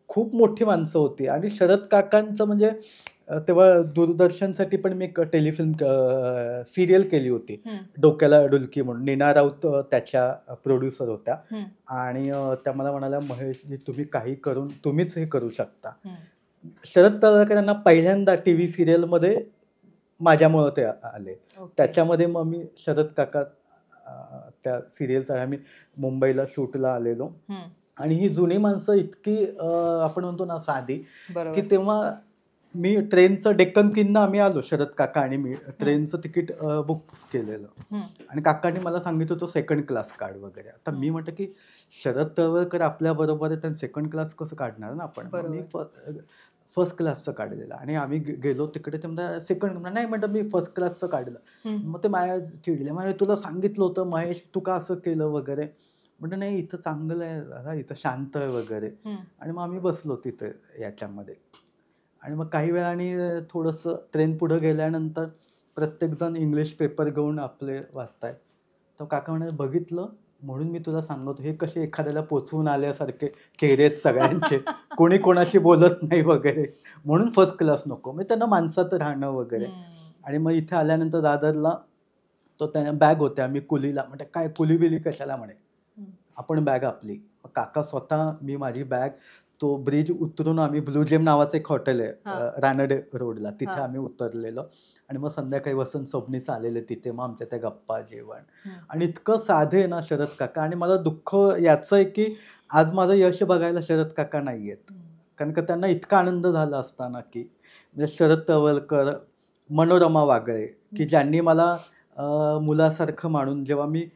खूप मोठी माणसं होती. आणि शरद काकांचं म्हणजे तेव्हा दूरदर्शनसाठी पण मी एक टेलिफिल्म सिरियल केली होती, डोक्याला डुलकी म्हणून. नीना राऊत त्याच्या प्रोड्युसर होत्या, आणि त्या मला म्हणाल्या, महेश तुम्ही काही करून तुम्हीच हे करू शकता. शरद तळवलकरांना पहिल्यांदा टीव्ही सिरियलमध्ये माझ्यामुळं ते आले. त्याच्यामध्ये मग मी शरद काका, त्या सिरियलचा आम्ही मुंबईला शूटला आलेलो, आणि ही जुनी माणसं इतकी आपण म्हणतो ना साधी, की तेव्हा मी ट्रेनचं डेक्कन किंगना आम्ही आलो, शरद काका आणि मी, ट्रेनचं तिकीट बुक केलेलं, आणि काकांनी मला सांगितलं होतं सेकंड क्लास कार्ड वगैरे. आता मी म्हटलं की शरद तळवलकर आपल्या बरोबर आहे, त्यांनी सेकंड क्लास कसं काढणार ना आपण. मी फर्स्ट क्लासचं काढलेलं, आणि आम्ही गेलो तिकडे, ते म्हणतात सेकंड, नाही म्हटलं मी फर्स्ट क्लासचं काढलं. मग ते माझ्या चिडले, म्हणजे तुला सांगितलं होतं महेश, तू का असं केलं वगैरे. म्हटलं नाही, इथं चांगलं आहे, इथं शांत आहे वगैरे. आणि मग आम्ही बसलो तिथे याच्यामध्ये, आणि मग काही वेळाने थोडंसं ट्रेन पुढं गेल्यानंतर प्रत्येकजण इंग्लिश पेपर घेऊन आपले वाचतायत. तर काका म्हणाले, बघितलं म्हणून मी तुला सांगतो, हे कसे एखाद्याला पोचवून आल्यासारखे चेहरे आहेत सगळ्यांचे, कोणी कोणाशी बोलत नाही वगैरे, म्हणून फर्स्ट क्लास नको, मी त्यांना माणसात राहणं वगैरे. आणि मग इथे आल्यानंतर दादरला तो त्या बॅग होत्या, मी कुलीला म्हटलं काय कुली बिली कशाला, म्हणे आपण बॅग आपली. काका स्वतः, मी माझी बॅग, तो ब्रिज उतरून आम्ही, ब्लू जेम नावाचं एक हॉटेल आहे रानडे रोडला, तिथे आम्ही उतरलेलो, आणि मग संध्याकाळी वसंत सबनीस आलेले तिथे, मग आमच्या त्या गप्पा, जेवण, आणि इतकं साधे ना शरद काका. आणि मला दुःख याचं आहे की आज माझं यश बघायला शरद काका नाही आहेत, कारण का त्यांना इतका आनंद झाला असताना की, म्हणजे शरद तळवलकर, मनोरमा वागळे, की ज्यांनी मला मुलासारखं मानून, जेव्हा मी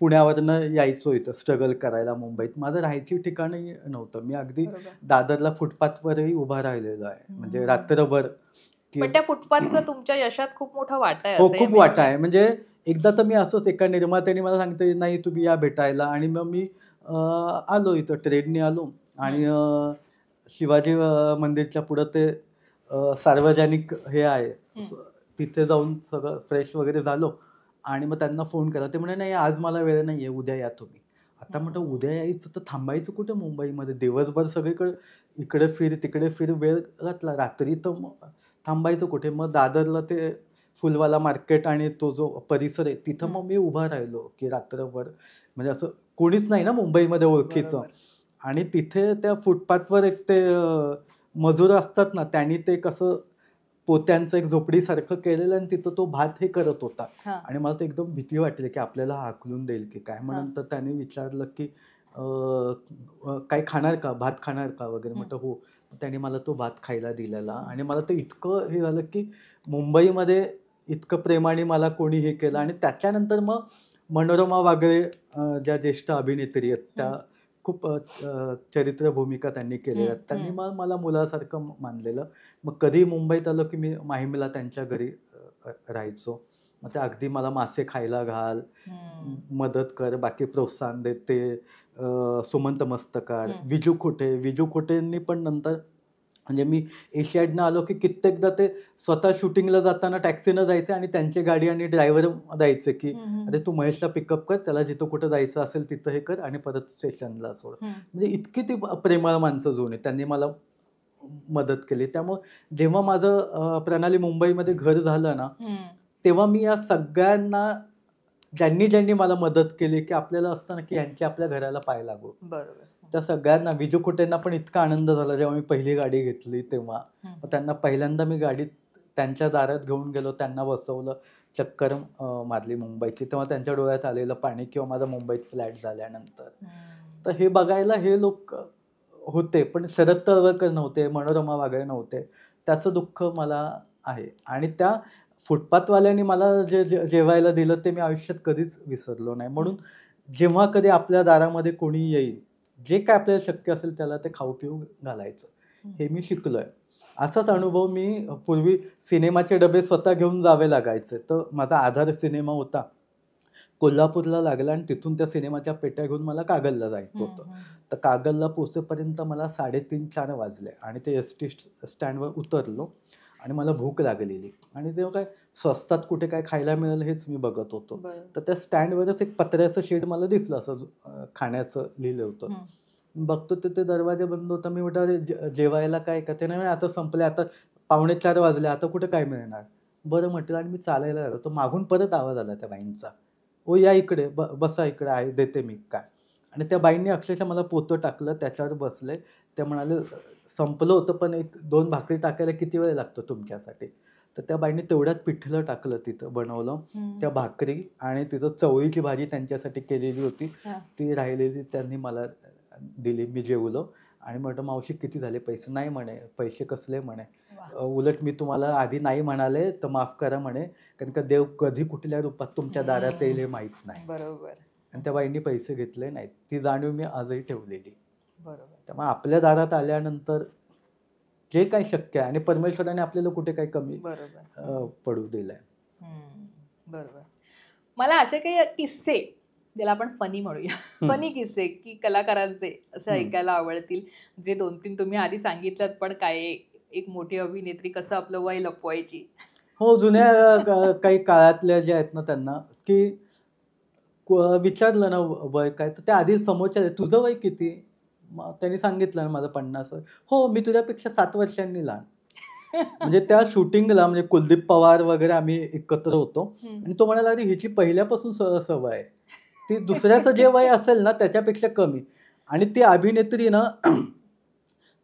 पुण्यावरनं यायचो इथं स्ट्रगल करायला मुंबईत, माझं राहायची ठिकाणी नव्हतं, मी अगदी दादरला फुटपाथवरही उभा राहिलेलो आहे, म्हणजे रात्रभर. पण त्या फुटपाथचा तुमच्या यशात खूप मोठा वाटा आहे. हो, खूप वाटा आहे. म्हणजे एकदा तर मी असंच, एका निर्मात्याने मला सांगितलं नाही तुम्ही या भेटायला, आणि मग मी आलो इथं, ट्रेनने आलो, आणि शिवाजी मंदिरच्या पुढं ते सार्वजनिक हे आहे, तिथे जाऊन सगळं फ्रेश वगैरे झालो, आणि मग त्यांना फोन केला. ते म्हणे नाही आज मला वेळ नाही आहे, उद्या या तुम्ही. आता म्हटलं उद्या यायचं तर थांबायचं कुठे मुंबईमध्ये, दिवसभर सगळीकडे इकडे फिर तिकडे फिर, वेळ घातला, रात्री तर मग थांबायचं कुठे. मग दादरला ते फुलवाला मार्केट आणि तो जो परिसर आहे तिथं मग मी उभा राहिलो की रात्रभर, म्हणजे असं कोणीच नाही ना मुंबईमध्ये ओळखीचं. आणि तिथे त्या फुटपाथवर एक ते मजूर असतात ना, त्यांनी ते कसं पोत्यांचं एक झोपडीसारखं केलेलं, आणि तिथं तो भात हे करत होता, आणि मला तर एकदम भीती वाटली की आपल्याला हाकलून देईल की काय. मग नंतर त्याने विचारलं की काही खाणार का, भात खाणार का वगैरे. म्हटलं हो. त्यांनी मला तो भात खायला दिलेला आणि मला ते इतकं हे झालं की मुंबईमध्ये इतकं प्रेमाने मला कोणी हे केलं. आणि त्याच्यानंतर मग मनोरमा वागळे ज्या ज्येष्ठ अभिनेत्री आहेत त्या खूप चरित्र भूमिका त्यांनी केलेल्या आहेत. त्यांनी मग मला मुलासारखं मानलेलं. मग कधी मुंबईत आलो की मी माहीमला त्यांच्या घरी राहायचो. मग ते अगदी मला मासे खायला घाल, मदत कर, बाकी प्रोत्साहन देते. सुमंत मस्तकार, विजू खोटेंनी पण नंतर म्हणजे मी एशियाडनं आलो की कित्येकदा ते स्वतः शूटिंगला जाताना टॅक्सीनं जायचे आणि त्यांची गाडी आणि ड्रायव्हर द्यायचे की अरे तू महेशला पिकअप कर, त्याला जिथं कुठं जायचं असेल तिथं हे कर आणि परत स्टेशनला सोड. म्हणजे इतकी ती प्रेमळ माणसं जुनी, त्यांनी मला मदत केली. त्यामुळे जेव्हा माझं प्रणाली मुंबईमध्ये घर झालं ना, तेव्हा मी या सगळ्यांना, ज्यांनी मला मदत केली, की आपल्याला असतं ना की यांची आपल्या घराला पाय लागू, बरोबर, त्या सगळ्यांना, विजू खोटेंना पण इतका आनंद झाला जेव्हा मी पहिली गाडी घेतली तेव्हा. त्यांना पहिल्यांदा मी गाडीत त्यांच्या दारात घेऊन गेलो, त्यांना बसवलं, चक्कर मारली मुंबईची, तेव्हा त्यांच्या डोळ्यात आलेलं पाणी किंवा माझा मुंबईत फ्लॅट झाल्यानंतर. तर हे बघायला हे लोक होते, पण शरद तळवलकर नव्हते, मनोरमा वागळे नव्हते. त्याचं दुःख मला आहे. आणि त्या फुटपाथवाल्यांनी मला जे जेवायला दिलं ते मी आयुष्यात कधीच विसरलो नाही. म्हणून जेव्हा कधी आपल्या दारामध्ये कोणी येईल, जे काय आपल्याला शक्य असेल त्याला ते खाऊ पिऊ घालायचं, हे मी शिकलोय. असाच अनुभव मी पूर्वी सिनेमाचे डबे स्वतः घेऊन जावे लागायचे. तर माझा आधार सिनेमा होता, कोल्हापूरला लागला आणि तिथून त्या सिनेमाच्या पेट्या घेऊन मला कागलला जायचं होतं. तर कागलला पोचेपर्यंत मला 3:30-4 वाजले आणि ते एस.टी. स्टँडवर उतरलो आणि मला भूक लागलेली. आणि तेव्हा काय स्वस्तात कुठे काय खायला मिळेल हेच मी बघत होतो. तर त्या स्टँडवरच एक पत्र्याचं शेड मला दिसलं, असं खाण्याचं लिहिलं होतं. बघतो ते दरवाजा बंद होता. मी म्हटलं अरे जेवायला काय का, ते नाही आता संपले, आता 3:45 वाजले, आता कुठे काय मिळणार. बरं म्हटलं आणि मी चालायला लागलो. तर मागून परत आवाज आला त्या बाईंचा, ओ या इकडे, बसा इकडे आहे, देते मी काय. आणि त्या बाईंनी अक्षरशः मला पोतं टाकलं, त्याच्यावर बसले. त्या म्हणाले संपलं होतं पण 1-2 भाकरी टाकायला किती वेळ लागतो तुमच्यासाठी. तर त्या बाईंनी तेवढ्यात पिठलं टाकलं, तिथं बनवलं त्या भाकरी, आणि तिथं चवळीची भाजी त्यांच्यासाठी केलेली होती, ती राहिलेली त्यांनी मला दिली. मी जेवलो आणि म्हटलं मावशी किती झाले पैसे. नाही म्हणे, पैसे कसले म्हणे, उलट मी तुम्हाला आधी नाही म्हणाले तर माफ करा म्हणे, कारण का देव कधी कुठल्या रूपात तुमच्या दारात येईल हे माहीत नाही. बरोबर. आणि त्या बाईंनी पैसे घेतले नाहीत. ती जाणीव मी आजही ठेवलेली. बरोबर. त्यामुळे आपल्या दारात आल्यानंतर जे काही शक्य आहे, आणि परमेश्वराने आपल्याला कुठे काही कमी पडू दिलंय. बरोबर. मला असे काही किस्से, ज्याला आपण फनी म्हणूया, फनी किस्से की कलाकारांचे असं ऐकायला आवडतील, जे 2-3 तुम्ही आधी सांगितलं, पण काय एक मोठी अभिनेत्री कसं आपलं वय लपवायची. हो, जुन्या काही काळातल्या ज्या आहेत ना, त्यांना की विचारलं ना वय काय, तर त्या आधी समोरच्या तुझं वय किती, मग त्यांनी सांगितलं ना माझं 50. हो, मी तुझ्यापेक्षा 7 वर्षांनी लहान. म्हणजे त्या शूटिंगला म्हणजे कुलदीप पवार वगैरे आम्ही एकत्र होतो आणि तो म्हणाला अरे हिची पहिल्यापासून सवय आहे, ती दुसऱ्याचं जे वय असेल ना त्याच्यापेक्षा कमी. आणि ती अभिनेत्री ना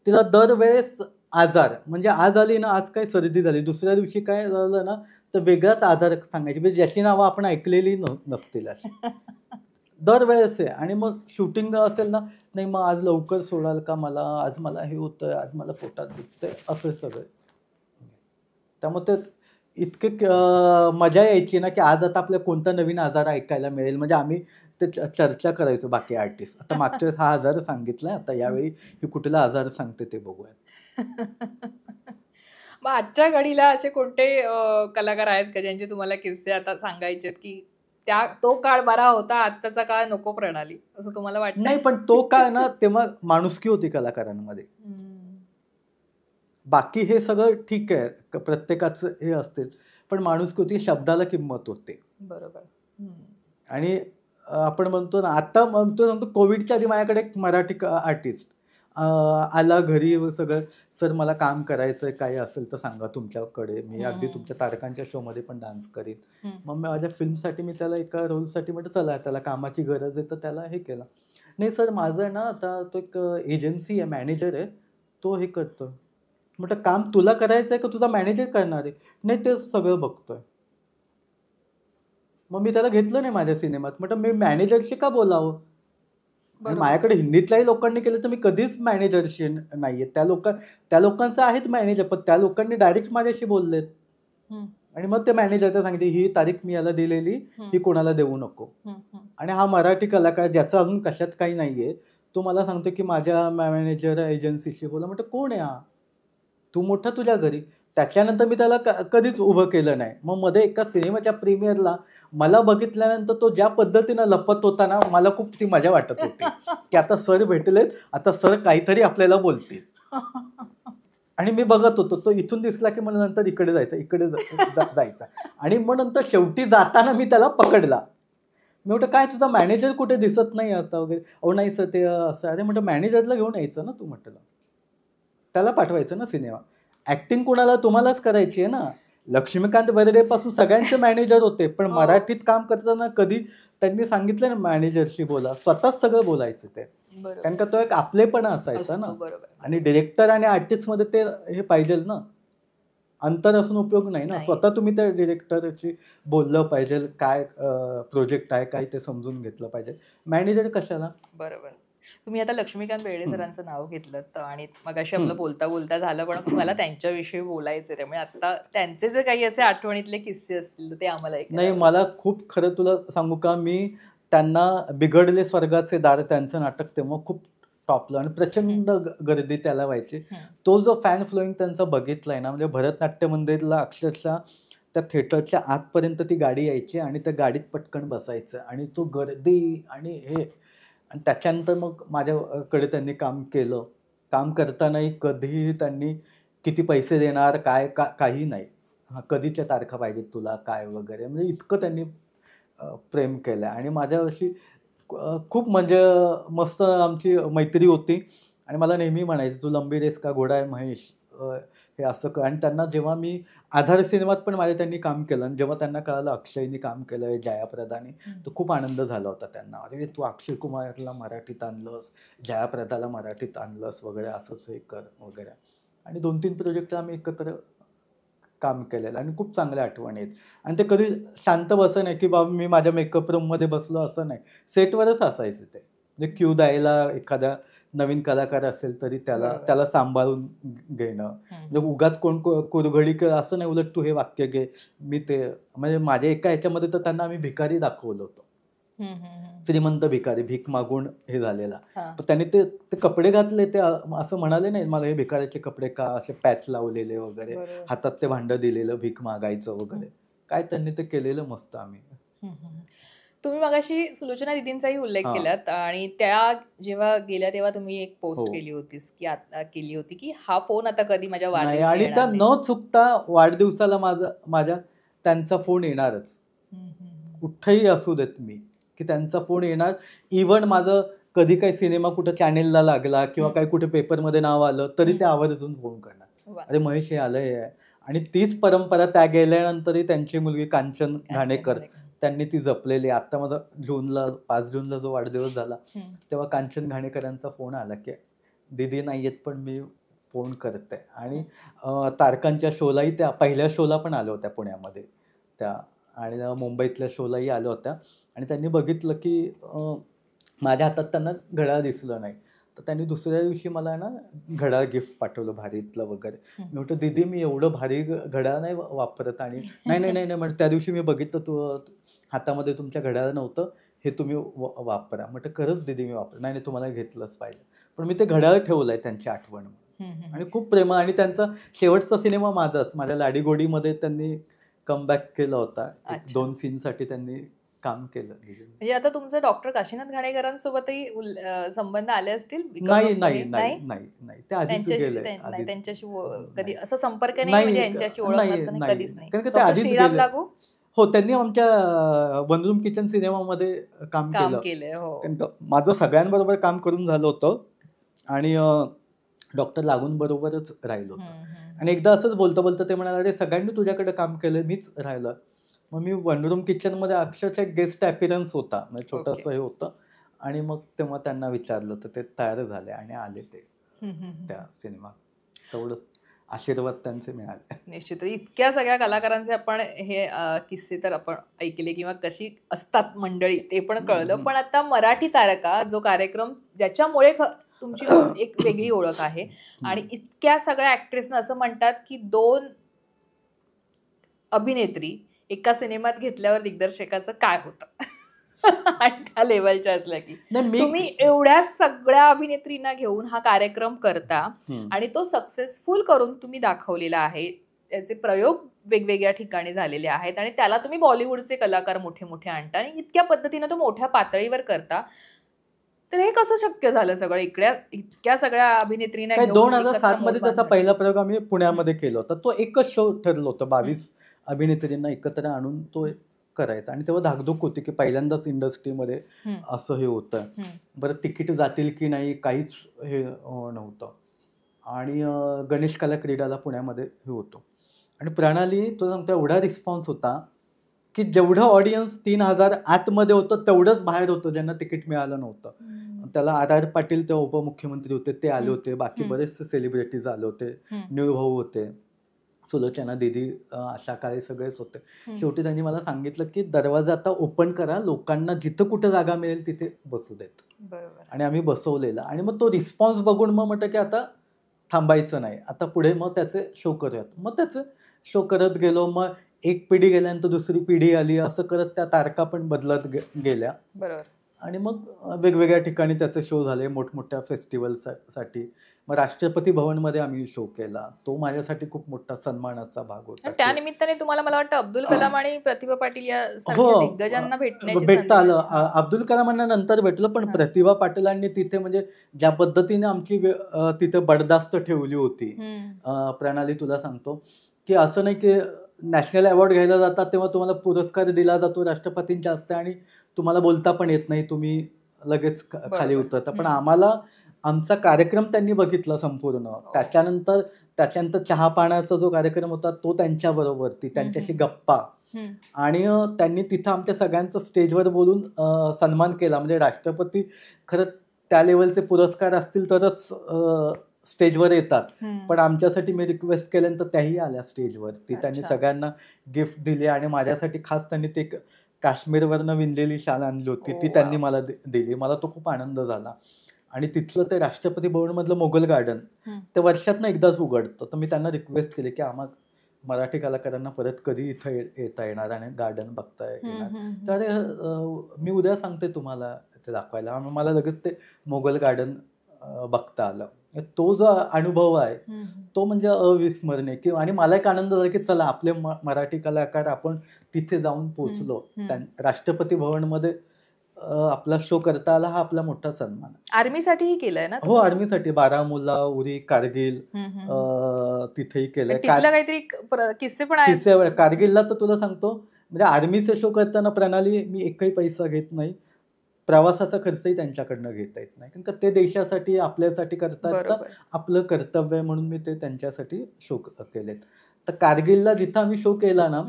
तिला दरवेळेस आजार, म्हणजे आज आली ना, आज काय सर्दी झाली, दुसऱ्या दिवशी काय झालं ना तर वेगळाच आजार सांगायची, म्हणजे ज्याची नावं आपण ऐकलेली नसतील अशी दरवेळेस आहे. आणि मग शूटिंग असेल ना, नाही मग आज लवकर सोडाल का मला, आज मला हे होतं, आज मला पोटात दुखतंय, असं सगळं. त्यामुळे ते इतके मजा यायची ना की आज आता आपल्याला कोणता नवीन आजार ऐकायला मिळेल, म्हणजे आम्ही ते चर्चा करायचो बाकी आर्टिस्ट. आता मागच्या वेळेस हा आजार सांगितलाय, आता यावेळी ही कुठला आजार सांगते ते बघूया. मग आजच्या घडीला असे कोणते कलाकार आहेत का ज्यांचे तुम्हाला किस्से आता सांगायचे की तो काळ बरा होता, आत्ताचा काळ नको प्रणाली, असं तुम्हाला वाटतं? नाही, पण तो काळ ना तेव्हा माणुसकी होती कलाकारांमध्ये. बाकी हे सगळं ठीक आहे, प्रत्येकाचं हे असते, पण माणुसकी होती, शब्दाला किंमत होते. बरोबर. आणि आपण म्हणतो ना, आता म्हणतो कोविडच्या आधी माझ्याकडे एक मराठी आर्टिस्ट आला घरी, सगळं सर मला काम करायचं आहे, काही असेल तर सांगा तुमच्याकडे, मी अगदी तुमच्या तारकांच्या शोमध्ये पण डान्स करीन. मग माझ्या फिल्मसाठी मी त्याला एका रोलसाठी म्हटलं चला, त्याला कामाची गरज आहे, तर त्याला हे केलं. नाही सर माझं ना आता तो एक एजन्सी आहे, मॅनेजर आहे, तो हे करतो. म्हटलं काम तुला करायचं आहे का तुझा मॅनेजर करणार आहे? नाही ते सगळं बघतोय. मग मी त्याला घेतलं नाही माझ्या सिनेमात. म्हटलं मी मॅनेजरशी का बोलावं, आणि माझ्याकडे हिंदीतल्याही लोकांनी केलं तर मी कधीच मॅनेजरशी नाहीये. त्या लोकांचं आहेत मॅनेजर, पण त्या लोकांनी डायरेक्ट माझ्याशी बोललेत आणि मग ते मॅनेजरला सांगितले ही तारीख मी याला दिलेली, ही कोणाला देऊ नको. आणि हा मराठी कलाकार ज्याचा अजून कशात काही नाहीये तो मला सांगतो की माझ्या मॅनेजर एजन्सीशी बोला. म्हटलं कोण आहे हा? तू मोठा तुझ्या घरी. त्याच्यानंतर मी त्याला कधीच उभं केलं नाही. मग मध्ये एका सिनेमाच्या प्रीमियरला मला बघितल्यानंतर तो ज्या पद्धतीनं लपत होता ना, मला खूप ती मजा वाटत होती की आता सर भेटलेत, आता सर काहीतरी आपल्याला बोलतील. आणि मी बघत होतो तो इथून दिसला की मला नंतर इकडे जायचं, इकडे जायचा. आणि मग नंतर शेवटी जाताना मी त्याला पकडला. मी म्हटलं काय तुझा मॅनेजर कुठे दिसत नाही आता वगैरे. अहो नाही सर ते असं. अरे म्हटलं मॅनेजरला घेऊन यायचं ना तू, म्हटलं त्याला पाठवायचं ना सिनेमा. ऍक्टिंग कुणाला तुम्हालाच करायची आहे ना. लक्ष्मीकांत बेर्डे पासून सगळ्यांचे मॅनेजर होते, पण मराठीत काम करताना कधी त्यांनी सांगितलं ना मॅनेजरशी बोला, स्वतःच सगळं बोलायचं ते. कारण का तो एक आपलेपणा असायचा ना. आणि डिरेक्टर आणि आर्टिस्ट मध्ये ते हे पाहिजे ना, अंतर असून उपयोग नाही ना. स्वतः तुम्ही त्या डिरेक्टरशी बोललं पाहिजे, काय प्रोजेक्ट आहे काय ते समजून घेतलं पाहिजे. मॅनेजर कशाला. बरोबर. तुम्ही आता लक्ष्मीकांत बेर्डे सरांचं नाव घेतलं आणि मगाशी आपलं बोलता बोलता झालं, पण मला त्यांच्याविषयी बोलायचं, त्यामुळे आता त्यांचे जे काही असे आठवणीतले किस्से असतील ते आम्हाला नाही. मला खूप खरं तुला सांगू का, मी त्यांना बिघडले स्वर्गाचे दार त्यांचं नाटक तेव्हा खूप टॉपलं आणि प्रचंड गर्दी त्याला व्हायची. तो जो फॅन फ्लोईंग त्यांचा बघितलाय ना, म्हणजे भरतनाट्य मंदिरला अक्षरशः त्या थिएटरच्या आतपर्यंत ती गाडी यायची आणि त्या गाडीत पटकन बसायचं आणि तो गर्दी आणि हे. आणि त्याच्यानंतर मग माझ्याकडे त्यांनी काम केलं. काम करतानाही कधीही त्यांनी किती पैसे देणार काय काही नाही. कधीच्या तारखा पाहिजेत तुला काय वगैरे, म्हणजे इतकं त्यांनी प्रेम केलं. आणि माझ्याशी खूप म्हणजे मस्त आमची मैत्री होती. आणि मला नेहमी म्हणायचं तू लंबी रेस का घोडा आहे महेश, हे असं आणि त्यांना जेव्हा मी आधार सिनेमात पण माझ्या त्यांनी काम केलं आणि जेव्हा त्यांना कळालं अक्षयनी काम केलं जयाप्रदाने, तर खूप आनंद झाला होता त्यांना. अरे तू अक्षय कुमारला मराठीत आणलंस, जयाप्रदाला मराठीत आणलंस वगैरे, असंच हे कर वगैरे. आणि 2-3 प्रोजेक्ट आम्ही एकत्र काम केलेलं आणि खूप चांगल्या आठवणी आहेत. आणि ते कधी शांत बसं नाही की बाबा मी माझ्या मेकअप रूममध्ये बसलो, असं नाही. सेटवरच असायचं ते. म्हणजे क्यू द्यायला एखाद्या नवीन कलाकार असेल तरी त्याला सांभाळून घेणं. म्हणजे उगाच कोण कुरघडी असं नाही, उलट तू हे वाक्य घे, मी ते. म्हणजे माझ्या एका ह्याच्यामध्ये तर त्यांना आम्ही भिकारी दाखवलं होतं. श्रीमंत भिकारी, भीक मागून हे झालेला. तर त्यांनी ते कपडे घातले, ते असं म्हणाले नाही मला हे भिकाऱ्याचे कपडे का, असे पॅच लावलेले वगैरे, हातात ते भांडं दिलेलं भीक मागायचं वगैरे, काय त्यांनी ते केलेलं मस्त आम्ही. तुम्ही मगाशी सुलोचना दीदींचाही उल्लेख केलात आणि त्या जेव्हा गेल्या तेव्हा तुम्ही एक पोस्ट केली होती की हा फोन आता कधी माझ्या वाढदिवशी आणि त्या न चुकता वाढदिवसाला माझ्या त्यांचा फोन येणारच. कुठेही असू देत मी, की त्यांचा फोन येणार. इव्हन माझं कधी काही सिनेमा कुठं चॅनेलला लागला किंवा काही कुठे पेपरमध्ये नाव आलं तरी ते आवर्जून फोन करणार, अरे महेश हे आलंय. आणि तीच परंपरा त्या गेल्यानंतरही त्यांची मुलगी कांचन घाणेकर त्यांनी ती जपलेली. आता माझा 5 जूनला जो वाढदिवस झाला तेव्हा कांचन घाणेकरांचा फोन आला की दीदी नाही येत पण मी फोन करते. आणि तारकांच्या शोलाही त्या पहिल्या शोला पण आल्या होत्या पुण्यामध्ये त्या, आणि मुंबईतल्या शोलाही आल्या होत्या. आणि त्यांनी बघितलं की माझ्या हातात त्यांना घड्याळ दिसलं नाही, तर त्यांनी दुसऱ्या दिवशी मला ना घड्याळ गिफ्ट पाठवलं भारीतलं वगैरे. मी म्हटलं दीदी मी एवढं भारी घड्याळ नाही वापरत. आणि नाही नाही नाही म्हणजे त्या दिवशी मी बघितलं तू हातामध्ये तुमच्या घड्याळ नव्हतं, हे तुम्ही वापरा. म्हटलं खरंच दीदी मी वापर. नाही नाही तुम्हाला घेतलंच पाहिजे. पण मी ते घड्याळ ठेवलंय त्यांची आठवण. आणि खूप प्रेम. आणि त्यांचा शेवटचा सिनेमा माझ्या लाडीगोडीमध्ये त्यांनी कमबॅक केला होता. 2 सीनसाठी त्यांनी काम केलं. म्हणजे आता तुमचं डॉक्टर काशीनाथ घाणेकरांसोबतही संबंध आले असतील? नाही नाही नाही नाही नाही, ते आधीच गेले. त्यांच्याशी कधी असं संपर्क नाही, म्हणजे यांच्याशी ओळख नसताना कधीच नाही. कारण ते आधीच गेले. हो त्यांनी आमच्या वन रूम किचन सिनेमामध्ये काम केलं. माझं सगळ्यांबरोबर काम करून झालं होतं आणि डॉक्टर लागून बरोबरच राहिलो होतं. आणि एकदा असंच बोलतं बोलतं ते म्हणाले अरे सगळ्यांनी तुझ्याकडे काम केलं, मीच राहिलं. मग मी वन रूम किचनमध्ये अक्षरशः गेस्ट अपीअरन्स होता, म्हणजे छोटंसं हे होतं. आणि मग तेव्हा त्यांना विचारलं तर ते तयार झाले आणि आले ते त्या सिनेमात. तेवढंच. आशीर्वाद त्यांचे मिळाले. निश्चित. इतक्या सगळ्या कलाकारांचे आपण हे किस्से तर आपण ऐकले किंवा कशी असतात मंडळी ते पण कळलं. पण आता मराठी तारका जो कार्यक्रम ज्याच्यामुळे तुमची एक वेगळी ओळख आहे आणि इतक्या सगळ्या ऍक्ट्रेसना असं म्हणतात की 2 अभिनेत्री एका सिनेमात घेतल्यावर दिग्दर्शकाचं काय होतं आणि त्या लेवलच्या असल्या की तुम्ही एवढ्या सगळ्या अभिनेत्रींना घेऊन हा कार्यक्रम करता आणि तो सक्सेसफुल करून तुम्ही दाखवलेला आहे. त्याचे प्रयोग वेगवेगळ्या ठिकाणी झालेले आहेत आणि त्याला तुम्ही बॉलिवूडचे कलाकार मोठे मोठे आणता आणि इतक्या पद्धतीनं तो मोठ्या पातळीवर करता. तर हे कसं शक्य झालं सगळं इतक्या सगळ्या अभिनेत्रींना? 2007 मध्ये त्याचा पहिला प्रयोग आम्ही पुण्यामध्ये केला होता. तो एकच शो ठरलं होतं, 22 अभिनेत्रींना एकत्र आणून तो करायचा. आणि तेव्हा धाकधूक होती की पहिल्यांदाच इंडस्ट्रीमध्ये असं हे होतं. बरं तिकीट जातील की नाही काहीच हे नव्हतं. आणि गणेश कला क्रीडाला पुण्यामध्ये हे होतं आणि प्रणाली तुला सांगतो एवढा रिस्पॉन्स होता की जेवढं ऑडियन्स 3000 आतमध्ये होतं तेवढंच बाहेर होतं ज्यांना तिकीट मिळालं नव्हतं. त्याला RR पाटील तेव्हा उपमुख्यमंत्री होते, ते आले होते, बाकी बरेचसे सेलिब्रिटीज आले होते, निळूभाऊ होते, सुलोचना दीदी, आशा काळे सगळेच होते. शेवटी त्यांनी मला सांगितलं की दरवाजा आता ओपन करा, लोकांना जिथं कुठं जागा मिळेल तिथे बसू देत. आणि आम्ही बसवलेला आणि मग तो रिस्पॉन्स बघून मग म्हटलं की आता थांबायचं नाही, आता पुढे मग त्याचे शो करूयात. मग त्याचे शो करत गेलो. मग एक पिढी गेल्यानंतर दुसरी पिढी आली, असं करत त्या तारका पण बदलत गेल्या. बरोबर. आणि मग वेगवेगळ्या ठिकाणी त्याचे शो झाले, मोठमोठ्या फेस्टिवलसाठी. मग राष्ट्रपती भवनमध्ये आम्ही शो केला, तो माझ्यासाठी खूप मोठा सन्मानाचा भाग होता. त्या निमित्ताने तुम्हाला मला वाटतं अब्दुल कलाम आणि प्रतिभा पाटील या दिग्गजांना भेटता आलं. अब्दुल कलामांना नंतर भेटलं, पण प्रतिभा पाटीलांनी तिथे म्हणजे ज्या पद्धतीने आमची तिथे बडदास्त ठेवली होती. प्रणाली तुला सांगतो की असं नाही की नॅशनल अवॉर्ड घ्यायला जातात तेव्हा तुम्हाला पुरस्कार दिला जातो राष्ट्रपतींच्या हस्ते आणि तुम्हाला बोलता पण येत नाही, तुम्ही लगेच खाली उतरता. पण आम्हाला आमचा कार्यक्रम त्यांनी बघितला संपूर्ण. त्याच्यानंतर चहा पाण्याचा जो कार्यक्रम होता तो त्यांच्याबरोबरती, त्यांच्याशी गप्पा, आणि त्यांनी तिथं आमच्या सगळ्यांचं स्टेजवर बोलून सन्मान केला. म्हणजे राष्ट्रपती खरं त्या लेवलचे पुरस्कार असतील तरच स्टेजवर येतात, पण आमच्यासाठी मी रिक्वेस्ट केल्यानंतर त्याही आल्या स्टेजवरती. त्यांनी सगळ्यांना गिफ्ट दिले आणि माझ्यासाठी खास त्यांनी ते काश्मीरवरनं विणलेली शाल आणली होती, ती त्यांनी मला दिली. मला तो खूप आनंद झाला. आणि तिथलं ते राष्ट्रपती भवनमधलं मोगल गार्डन ते वर्षातनं एकदाच उघडतं. तर मी त्यांना रिक्वेस्ट केली की आम्हाला मराठी कलाकारांना परत कधी इथं येता येणार आणि गार्डन बघता येणार. तर मी उद्या सांगते तुम्हाला ते दाखवायला. मला लगेच ते मोगल गार्डन बघता आलं. तो जो अनुभव आहे तो म्हणजे अविस्मरणीय. आणि मला एक आनंद झाला की चला आपले मराठी कलाकार आपण तिथे जाऊन पोहोचलो. राष्ट्रपती भवनमध्ये आपला शो करता आला, हा आपला मोठा सन्मान. आर्मीसाठीही केलंय ना? हो, आर्मीसाठी बारामुल्ला, उरी, कारगिल तिथेही केलंय. काहीतरी किस्से पण आहेत कारगिलला. तर तुला सांगतो म्हणजे आर्मीचे शो करताना प्रणाली मी एकही पैसा घेत नाही, प्रवासाचा खर्चही त्यांच्याकडनं घेता येत नाही, कारण का ते देशासाठी आपल्यासाठी करतात, तर आपलं कर्तव्य आहे म्हणून मी ते त्यांच्यासाठी शो केलेत. तर कारगिलला जिथं आम्ही शो केला ना,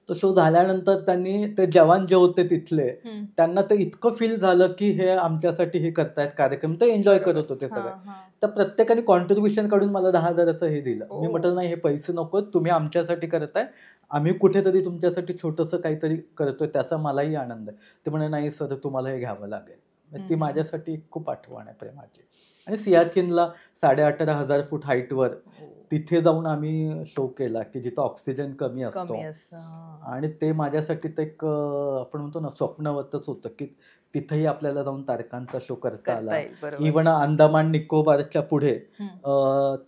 तो शो झाल्यानंतर त्यांनी ते जवान जे होते तिथले, त्यांना ते इतकं फील झालं की हे आमच्यासाठी हे करतायत कार्यक्रम, ते एन्जॉय करत होते सगळे. तर प्रत्येकाने कॉन्ट्रीब्युशन काढून मला 10,000चं हे दिलं. मी म्हटलं नाही, हे पैसे नको, तुम्ही आमच्यासाठी करताय, आम्ही कुठेतरी तुमच्यासाठी छोटंसं काहीतरी करतोय, त्याचा मलाही आनंद आहे. ते म्हणे नाही सर, तुम्हाला हे घ्यावं लागेल. ती माझ्यासाठी खूप आठवण आहे प्रेमाची. आणि सियाचीनला 18,500 फूट हाईटवर तिथे जाऊन आम्ही शो केला की जिथं ऑक्सिजन कमी असतो. आणि ते माझ्यासाठी ते एक आपण म्हणतो ना स्वप्नवतच होतं की तिथेही आपल्याला जाऊन तारकांचा शो करता आला. इव्हन अंदमान निकोबारच्या पुढे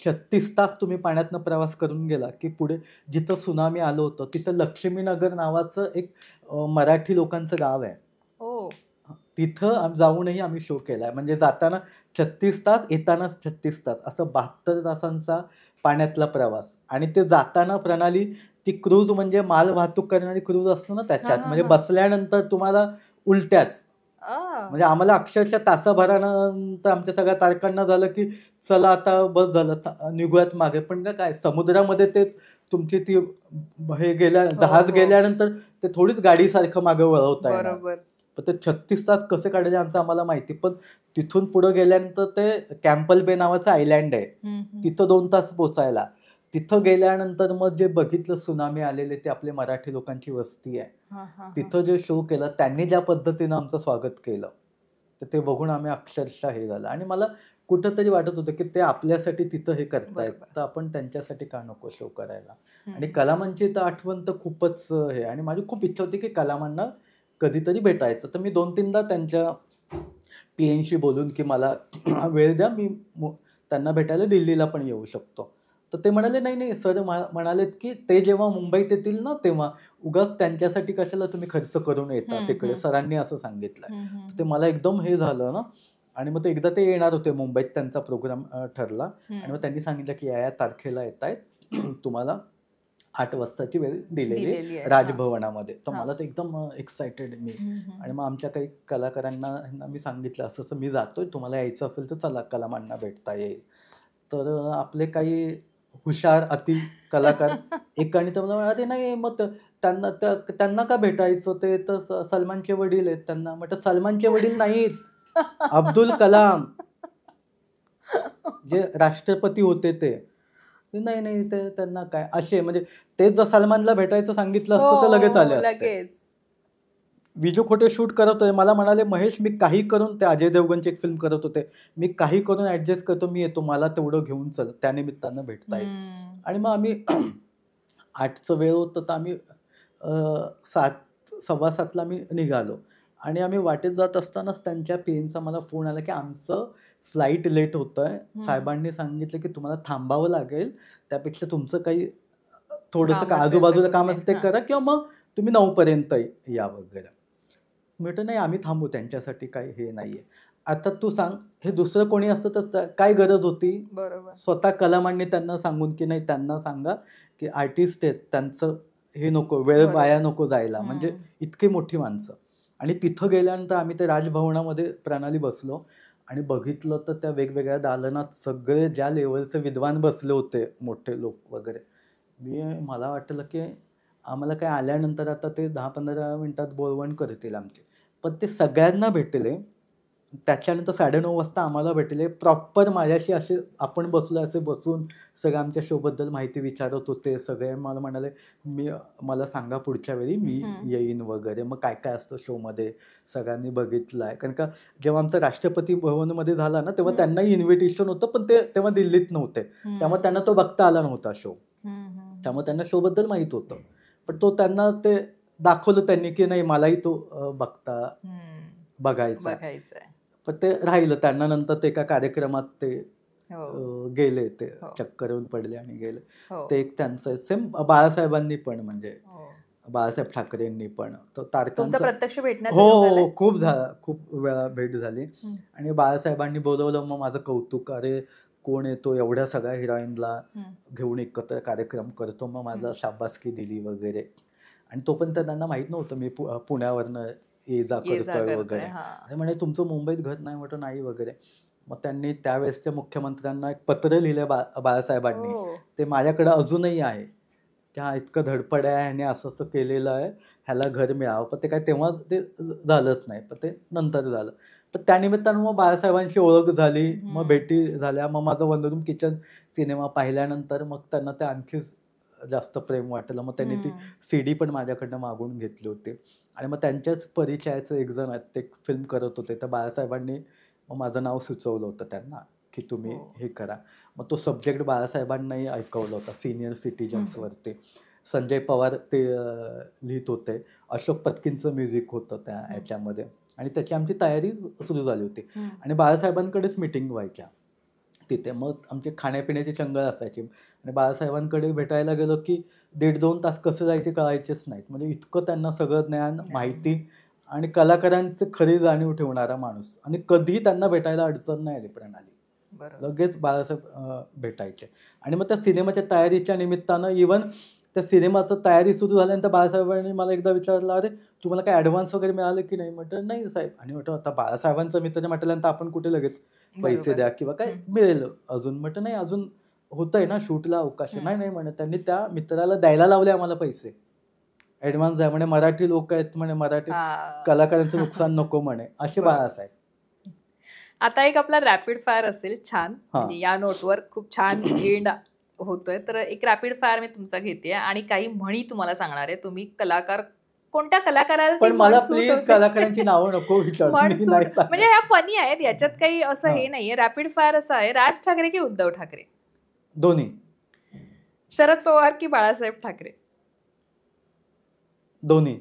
36 तास तुम्ही पाण्यातनं प्रवास करून गेला की पुढे जिथं सुनामी आलं होतं तिथं लक्ष्मीनगर नावाचं एक मराठी लोकांचं गाव आहे. तिथं जाऊनही आम्ही शो केलाय. म्हणजे जाताना 36 तास, येताना 36 तास, असं 72 तासांचा पाण्यातला प्रवास. आणि ते जाताना प्रणाली ती क्रूज म्हणजे माल वाहतूक करणारी क्रूज असतो ना त्याच्यात, म्हणजे बसल्यानंतर तुम्हाला उलट्याच. म्हणजे आम्हाला अक्षरशः तासाभरानंतर आमच्या सगळ्या तारकांना झालं की चला आता बस झालं, निघूयात मागे. पण काय समुद्रामध्ये ते तुमची ती हे जहाज गेल्यानंतर ते थोडीच गाडीसारखं मागे वळवता येणार. पण ते 36 तास कसे काढायचे आमचं आम्हाला माहिती. पण तिथून पुढे गेल्यानंतर ते कॅम्पल बे नावाचं आयलँड आहे, तिथं 2 तास पोचायला. तिथं गेल्यानंतर मग जे बघितलं सुनामी आलेले ते आपले मराठी लोकांची वस्ती आहे, तिथं जे शो केला त्यांनी ज्या पद्धतीनं आमचं स्वागत केलं, तर ते बघून आम्ही अक्षरशः हे झालं. आणि मला कुठंतरी वाटत होतं की ते आपल्यासाठी तिथं हे करतायत, तर आपण त्यांच्यासाठी का नको शो करायला. आणि कलामांची तर आठवण तर खूपच हे. आणि माझी खूप इच्छा होती की कलामांना कधीतरी भेटायचं. तर मी 2-3दा त्यांच्या PNशी बोलून की मला वेळ द्या, मी त्यांना भेटायला दिल्लीला पण येऊ शकतो. तर ते म्हणाले नाही नाही सर म्हणालेत की ते जेव्हा मुंबईत येतील ना तेव्हा उगाच त्यांच्यासाठी कशाला तुम्ही खर्च करून येता तिकडे, सरांनी असं सांगितलंय. तर ते मला एकदम हे झालं ना. आणि मग ते एकदा ते येणार होते मुंबईत, त्यांचा प्रोग्राम ठरला आणि मग त्यांनी सांगितलं की या तारखेला येत आहेत, तुम्हाला 8 वाजताची वेळ दिलेली आहे राजभवनामध्ये. तर मला तर एकदम एक्सायटेड मी. आणि मग आमच्या काही कलाकारांना मी सांगितलं असं असं मी जातोय, तुम्हाला यायचं असेल तर चला कलामांना भेटता येईल. तर आपले काही हुशार अति कलाकार एकाने तर मला म्हणाले नाही मग त्यांना का भेटायचं, ते तर सलमानचे वडील आहेत. त्यांना म्हटलं सलमानचे वडील नाहीत, अब्दुल कलाम जे राष्ट्रपती होते ते. नाही नाही ते त्यांना काय असे, म्हणजे तेच जर सलमानला भेटायचं सांगितलं असतं तर लगेच आले असते. विजू खोटे शूट करत होते, मला म्हणाले महेश मी काही करून, ते अजय देवगणची एक फिल्म करत होते, मी काही करून ऍडजस्ट करतो, मी येतो, मला तेवढं घेऊन चल, त्यानिमित्तानं भेटता येईल. आणि मग आम्ही 8चं वेळ होतं तर आम्ही 7:15ला मी निघालो. आणि आम्ही वाटेत जात असतानाच त्यांच्या PNचा मला फोन आला की आमचं फ्लाईट लेट होतंय, साहेबांनी सांगितलं की तुम्हाला थांबावं लागेल, त्यापेक्षा तुमचं काही थोडंसं आजूबाजूला काम असेल ते करा किंवा मग तुम्ही 9पर्यंत या वगैरे. म्हटलं नाही आम्ही थांबू, त्यांच्यासाठी काही हे नाहीये. आता तू सांग हे दुसरं कोणी असतं तर काय गरज होती. स्वतः कलामांनी त्यांना सांगून की नाही त्यांना सांगा की आर्टिस्ट आहेत, त्यांचं हे नको, वेळ वाया नको जायला, म्हणजे इतकी मोठी माणसं. आणि तिथं गेल्यानंतर आम्ही ते राजभवनामध्ये प्रणाली बसलो आणि बघितलं तर त्या वेगवेगळ्या दालनात सगळे ज्या लेवलचे विद्वान बसले होते, मोठे लोक वगैरे. मला वाटलं की आम्हाला काय आल्यानंतर आता ते 10-15 मिनिटात बोलवण करतील आमची, पण ते सगळ्यांना भेटले. त्याच्यानंतर 9:30 वाजता आम्हाला भेटले, प्रॉपर माझ्याशी असे आपण बसलो असे बसून सगळं आमच्या शोबद्दल माहिती विचारत होते. सगळे मला म्हणाले मला सांगा पुढच्या वेळी मी येईन वगैरे, मग काय काय असतं शोमध्ये सगळ्यांनी बघितलं आहे. कारण का जेव्हा आमचं राष्ट्रपती भवनमध्ये झाला ना तेव्हा त्यांनाही इन्व्हिटेशन होतं, पण ते तेव्हा दिल्लीत नव्हते, त्यामुळे त्यांना तो बघता आला नव्हता शो. त्यामुळे त्यांना शोबद्दल माहीत होतं, पण तो त्यांना ते दाखवलं त्यांनी की नाही मलाही तो बघायचा. पण ते राहिलं. त्यांना नंतर ते एका कार्यक्रमात ते गेले, ते चक्कर येऊन पडले आणि गेले. ते एक त्यांचं सेम बाळासाहेबांनी पण, म्हणजे बाळासाहेब ठाकरेंनी पण. तर तारकांचं प्रत्यक्ष हो खूप वेळा भेट झाली. आणि बाळासाहेबांनी बोलवलं, मग माझं कौतुक, अरे कोण येतो एवढ्या सगळ्या हिरोईनला घेऊन एकत्र कार्यक्रम करतो, मग माझा शाबासकी दिली वगैरे. आणि तो पण त्यांना माहित नव्हतं मी पुण्यावरनं ये जा करतोय वगैरे. आणि म्हणे तुमचं मुंबईत घर नाही, म्हटलं नाही वगैरे. मग त्यांनी त्यावेळेसच्या मुख्यमंत्र्यांना एक पत्र लिहिलं बाळासाहेबांनी, ते माझ्याकडे अजूनही आहे की हा इतकं धडपड आहे, ह्याने असं असं केलेलं आहे, ह्याला घर मिळावं. पण ते काय तेव्हा ते झालंच नाही, पण ते नंतर झालं. पण त्यानिमित्तानं मग बाळासाहेबांशी ओळख झाली, मग भेटी झाल्या. मग माझं वनरूम किचन सिनेमा पाहिल्यानंतर मग त्यांना ते आणखी जास्त प्रेम वाटलं. मग त्यांनी ती CD पण माझ्याकडनं मागून घेतली होती. आणि मग त्यांच्याच परिचयाचं एक जण आहेत, ते फिल्म करत होते, तर बाळासाहेबांनी मग माझं नाव सुचवलं होतं त्यांना की तुम्ही हे करा. मग तो सब्जेक्ट बाळासाहेबांनाही ऐकवला होता, सिनियर सिटीजन्सवरती. संजय पवार ते लिहित होते, अशोक पत्कींचं म्युझिक होतं त्या ह्याच्यामध्ये. आणि त्याची आमची तयारी सुरू झाली होती. आणि बाळासाहेबांकडेच मिटिंग व्हायच्या तिथे. मग आमची खाण्यापिण्याची चंगळ असायची. आणि बाळासाहेबांकडे भेटायला गेलो की 1.5-2 तास कसं जायचे कळायचेच नाहीत. म्हणजे इतकं त्यांना सगळं ज्ञान, माहिती आणि कलाकारांचे खरी जाणीव ठेवणारा माणूस. आणि कधीही त्यांना भेटायला अडचण नाही आली प्रणाली, लगेच बाळासाहेब भेटायचे. आणि मग त्या सिनेमाच्या तयारीच्या निमित्तानं, इव्हन त्या सिनेमाचं तयारी सुरू झाल्यानंतर बाळासाहेबांनी मला एकदा विचारलं, अरे तुम्हाला काय ॲडव्हान्स वगैरे मिळालं की नाही. म्हटलं नाही साहेब. आणि म्हटलं आता बाळासाहेबांचं मित्र म्हटल्यानंतर आपण कुठे लगेच पैसे द्या किंवा काय मिळेल अजून. म्हटलं नाही अजून होतंय ना शूटला अवकाश. नाही नाही म्हणत, त्यांनी त्या मित्राला द्यायला लावले आम्हाला पैसे. ऍडव्हान्स आहे म्हणे, मराठी लोक आहेत म्हणे, मराठी कलाकारांचं नुकसान नको म्हणे, असे बाळासाहेब. आता एक आपला रॅपिड फायर असेल छान, म्हणजे या नोटवर खूप छान एंड होतोय. तर एक रॅपिड फायर मी तुमचा घेते आणि काही म्हणी तुम्हाला सांगणार आहे. तुम्ही कलाकार, कोणत्या कलाकाराला पण मला प्लीज कलाकारांची नावं नको विचारू. म्हणजे ह्या फनी आहेत, याच्यात काही असं हे नाहीये. रॅपिड फायर असं आहे, राज ठाकरे की उद्धव ठाकरे? दोन्ही. शरद पवार की बाळासाहेब ठाकरे? दोन्ही.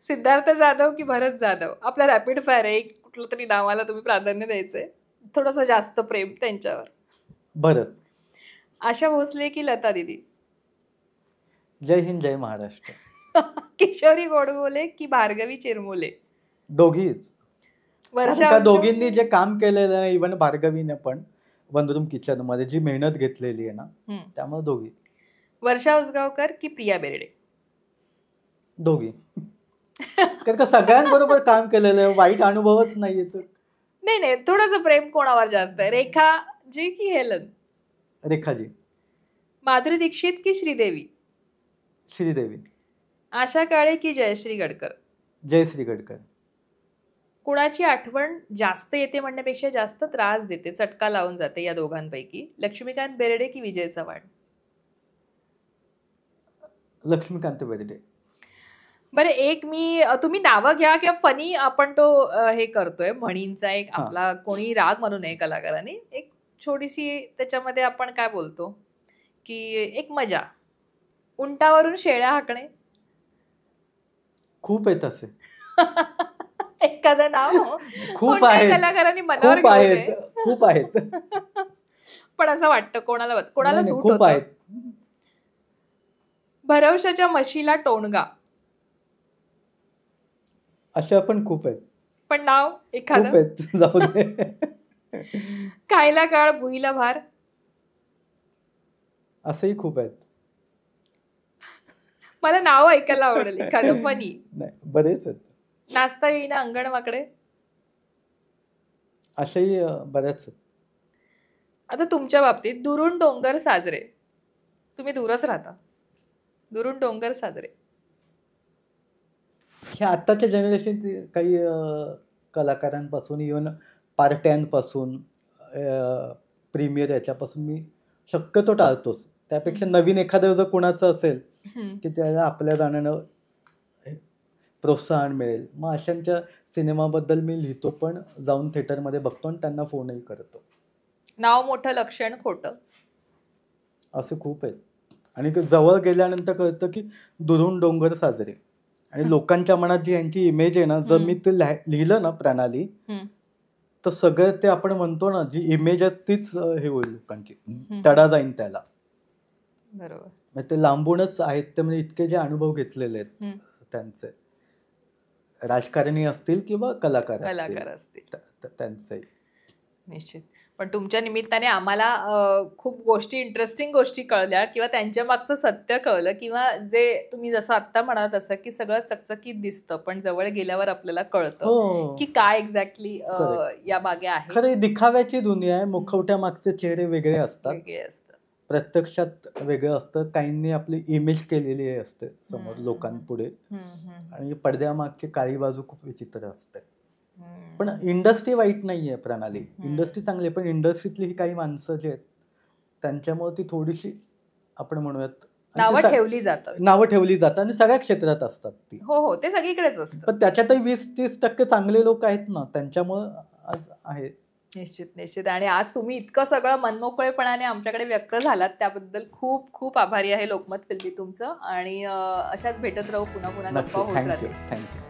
सिद्धार्थ जाधव की भरत जाधव? आपला रॅपिड फायर आहे, कुठलं तरी नावाला तुम्ही प्राधान्य द्यायचंय, थोडंसं जास्त प्रेम त्यांच्यावर. भरत. आशा भोसले की लता दीदी? जय हिंद जय महाराष्ट्र. किशोरी गोडबोले की भार्गवी चिरमुले? दोघीच. वर्षा दोघींनी जे काम केलेलं आहे, इव्हन भार्गवीने पण वनरूम किचन मध्ये जी मेहनत घेतलेली आहे ना, त्यामुळे दोघी. वर्षा उसगावकर की प्रिया बेर्डे? दोघी. कारण का सगळ्यांबरोबर काम केलेलं आहे, वाईट अनुभवच नाहीये. तर नाही, थोडंसं प्रेम कोणावर जास्त आहे, रेखा जी की हेलन? रेखाजी. माधुरी दीक्षित की श्रीदेवी? श्रीदेवी. आशा काळे की जयश्री गडकर? जयश्री गडकर. कुणाची आठवण जास्त येते म्हणण्यापेक्षा जास्त त्रास देते, चटका लावून जाते या दोघांपैकी? लक्ष्मीकांत बेर्डे की विजय चव्हाण? लक्ष्मीकांत बेर्डे. बरं, एक मी, तुम्ही नावं घ्या किंवा फनी आपण तो हे करतोय म्हणींचा एक आपला, कोणी राग म्हणू नये कलाकारांनी, एक छोटीशी त्याच्यामध्ये आपण काय बोलतो की एक मजा, उंटावरून शेळ्या हाकणे? खूप आहेत असे. एखादं नाव खूप आहेत कलाकारांनी मनावर खूप आहेत पण असं वाटतं कोणाला सूट खूप आहेत. भरवशाच्या म्हशीला टोणगा? अशा पण खूप आहेत, पण नाव एखादं? खूप आहेत, जाऊ दे. खायला काळ भुईला भार? असंही खूप आहेत. मला नाव ऐकायला आवडेल एखादं फनी. बरेच आहेत. नाचता येईना अंगण वाकडे? अशाही बऱ्याच आहेत. आता तुमच्या बाबतीत दुरून डोंगर साजरे, तुम्ही दूरच राहता, दुरून डोंगर साजरे हे आत्ताच्या जनरेशन काही कलाकारांपासून, इव्हन पार्ट्यांपासून, प्रीमियर याच्यापासून मी शक्यतो टाळतोच. त्यापेक्षा नवीन एखादं जर कोणाचं असेल की त्याला आपल्या जाण्यानं प्रोत्साहन मिळेल, मग अशांच्या सिनेमाबद्दल मी लिहितो, पण जाऊन थिएटरमध्ये बघतो आणि त्यांना फोनही करतो. नाव मोठं लक्षण खोटं? असे खूप आहेत. आणि जवळ गेल्यानंतर कळतं की दुरून डोंगर साजरे, आणि लोकांच्या मनात जी यांची इमेज आहे ना, जर मी ते लिहिलं ना प्रणाली, तर सगळं ते आपण म्हणतो ना, जी इमेज आहे तीच हे होईल, लोकांची तडा जाईन त्याला. बरोबर. ते लांबूनच आहेत ते, म्हणजे इतके जे अनुभव घेतलेले आहेत त्यांचे, राजकारणी असतील किंवा कलाकार असतील त्यांचे. निश्चित. पण तुमच्या निमित्ताने आम्हाला खूप गोष्टी, इंटरेस्टिंग गोष्टी कळल्या, किंवा त्यांच्या मागचं सत्य कळलं, किंवा जे तुम्ही जसं आत्ता म्हणाल तसं की सगळं चकचकीत दिसतं, पण जवळ गेल्यावर आपल्याला कळतं की काय एक्झॅक्टली या मागे आहे. खरं दिखाव्याची दुनिया आहे, मुखवट्या मागचे चेहरे वेगळे असतात, प्रत्यक्षात वेगळं असतं. काहींनी आपली इमेज केलेली असते समोर लोकांपुढे, आणि पडद्यामागची काळी बाजू खूप विचित्र असते. पण इंडस्ट्री वाईट नाहीये प्रणाली, इंडस्ट्री चांगली आहे, पण इंडस्ट्रीतली काही माणसं जे आहेत त्यांच्यामुळे ती थोडीशी आपण म्हणूयात नावं ठेवली जातात, आणि सगळ्या क्षेत्रात असतात ती. हो, ते सगळीकडेच असतं. पण त्याच्यातही 20-30% चांगले लोक आहेत ना, त्यांच्यामुळे आज आहे. निश्चित. आणि आज तुम्ही इतकं सगळं मनमोकळेपणाने आमच्याकडे व्यक्त झालात, त्याबद्दल खूप खूप आभारी आहे लोकमत फिल्मी तुमचं. आणि अशाच भेटत राहू, पुन्हा गप्पा होत राहतील. थँक्यू.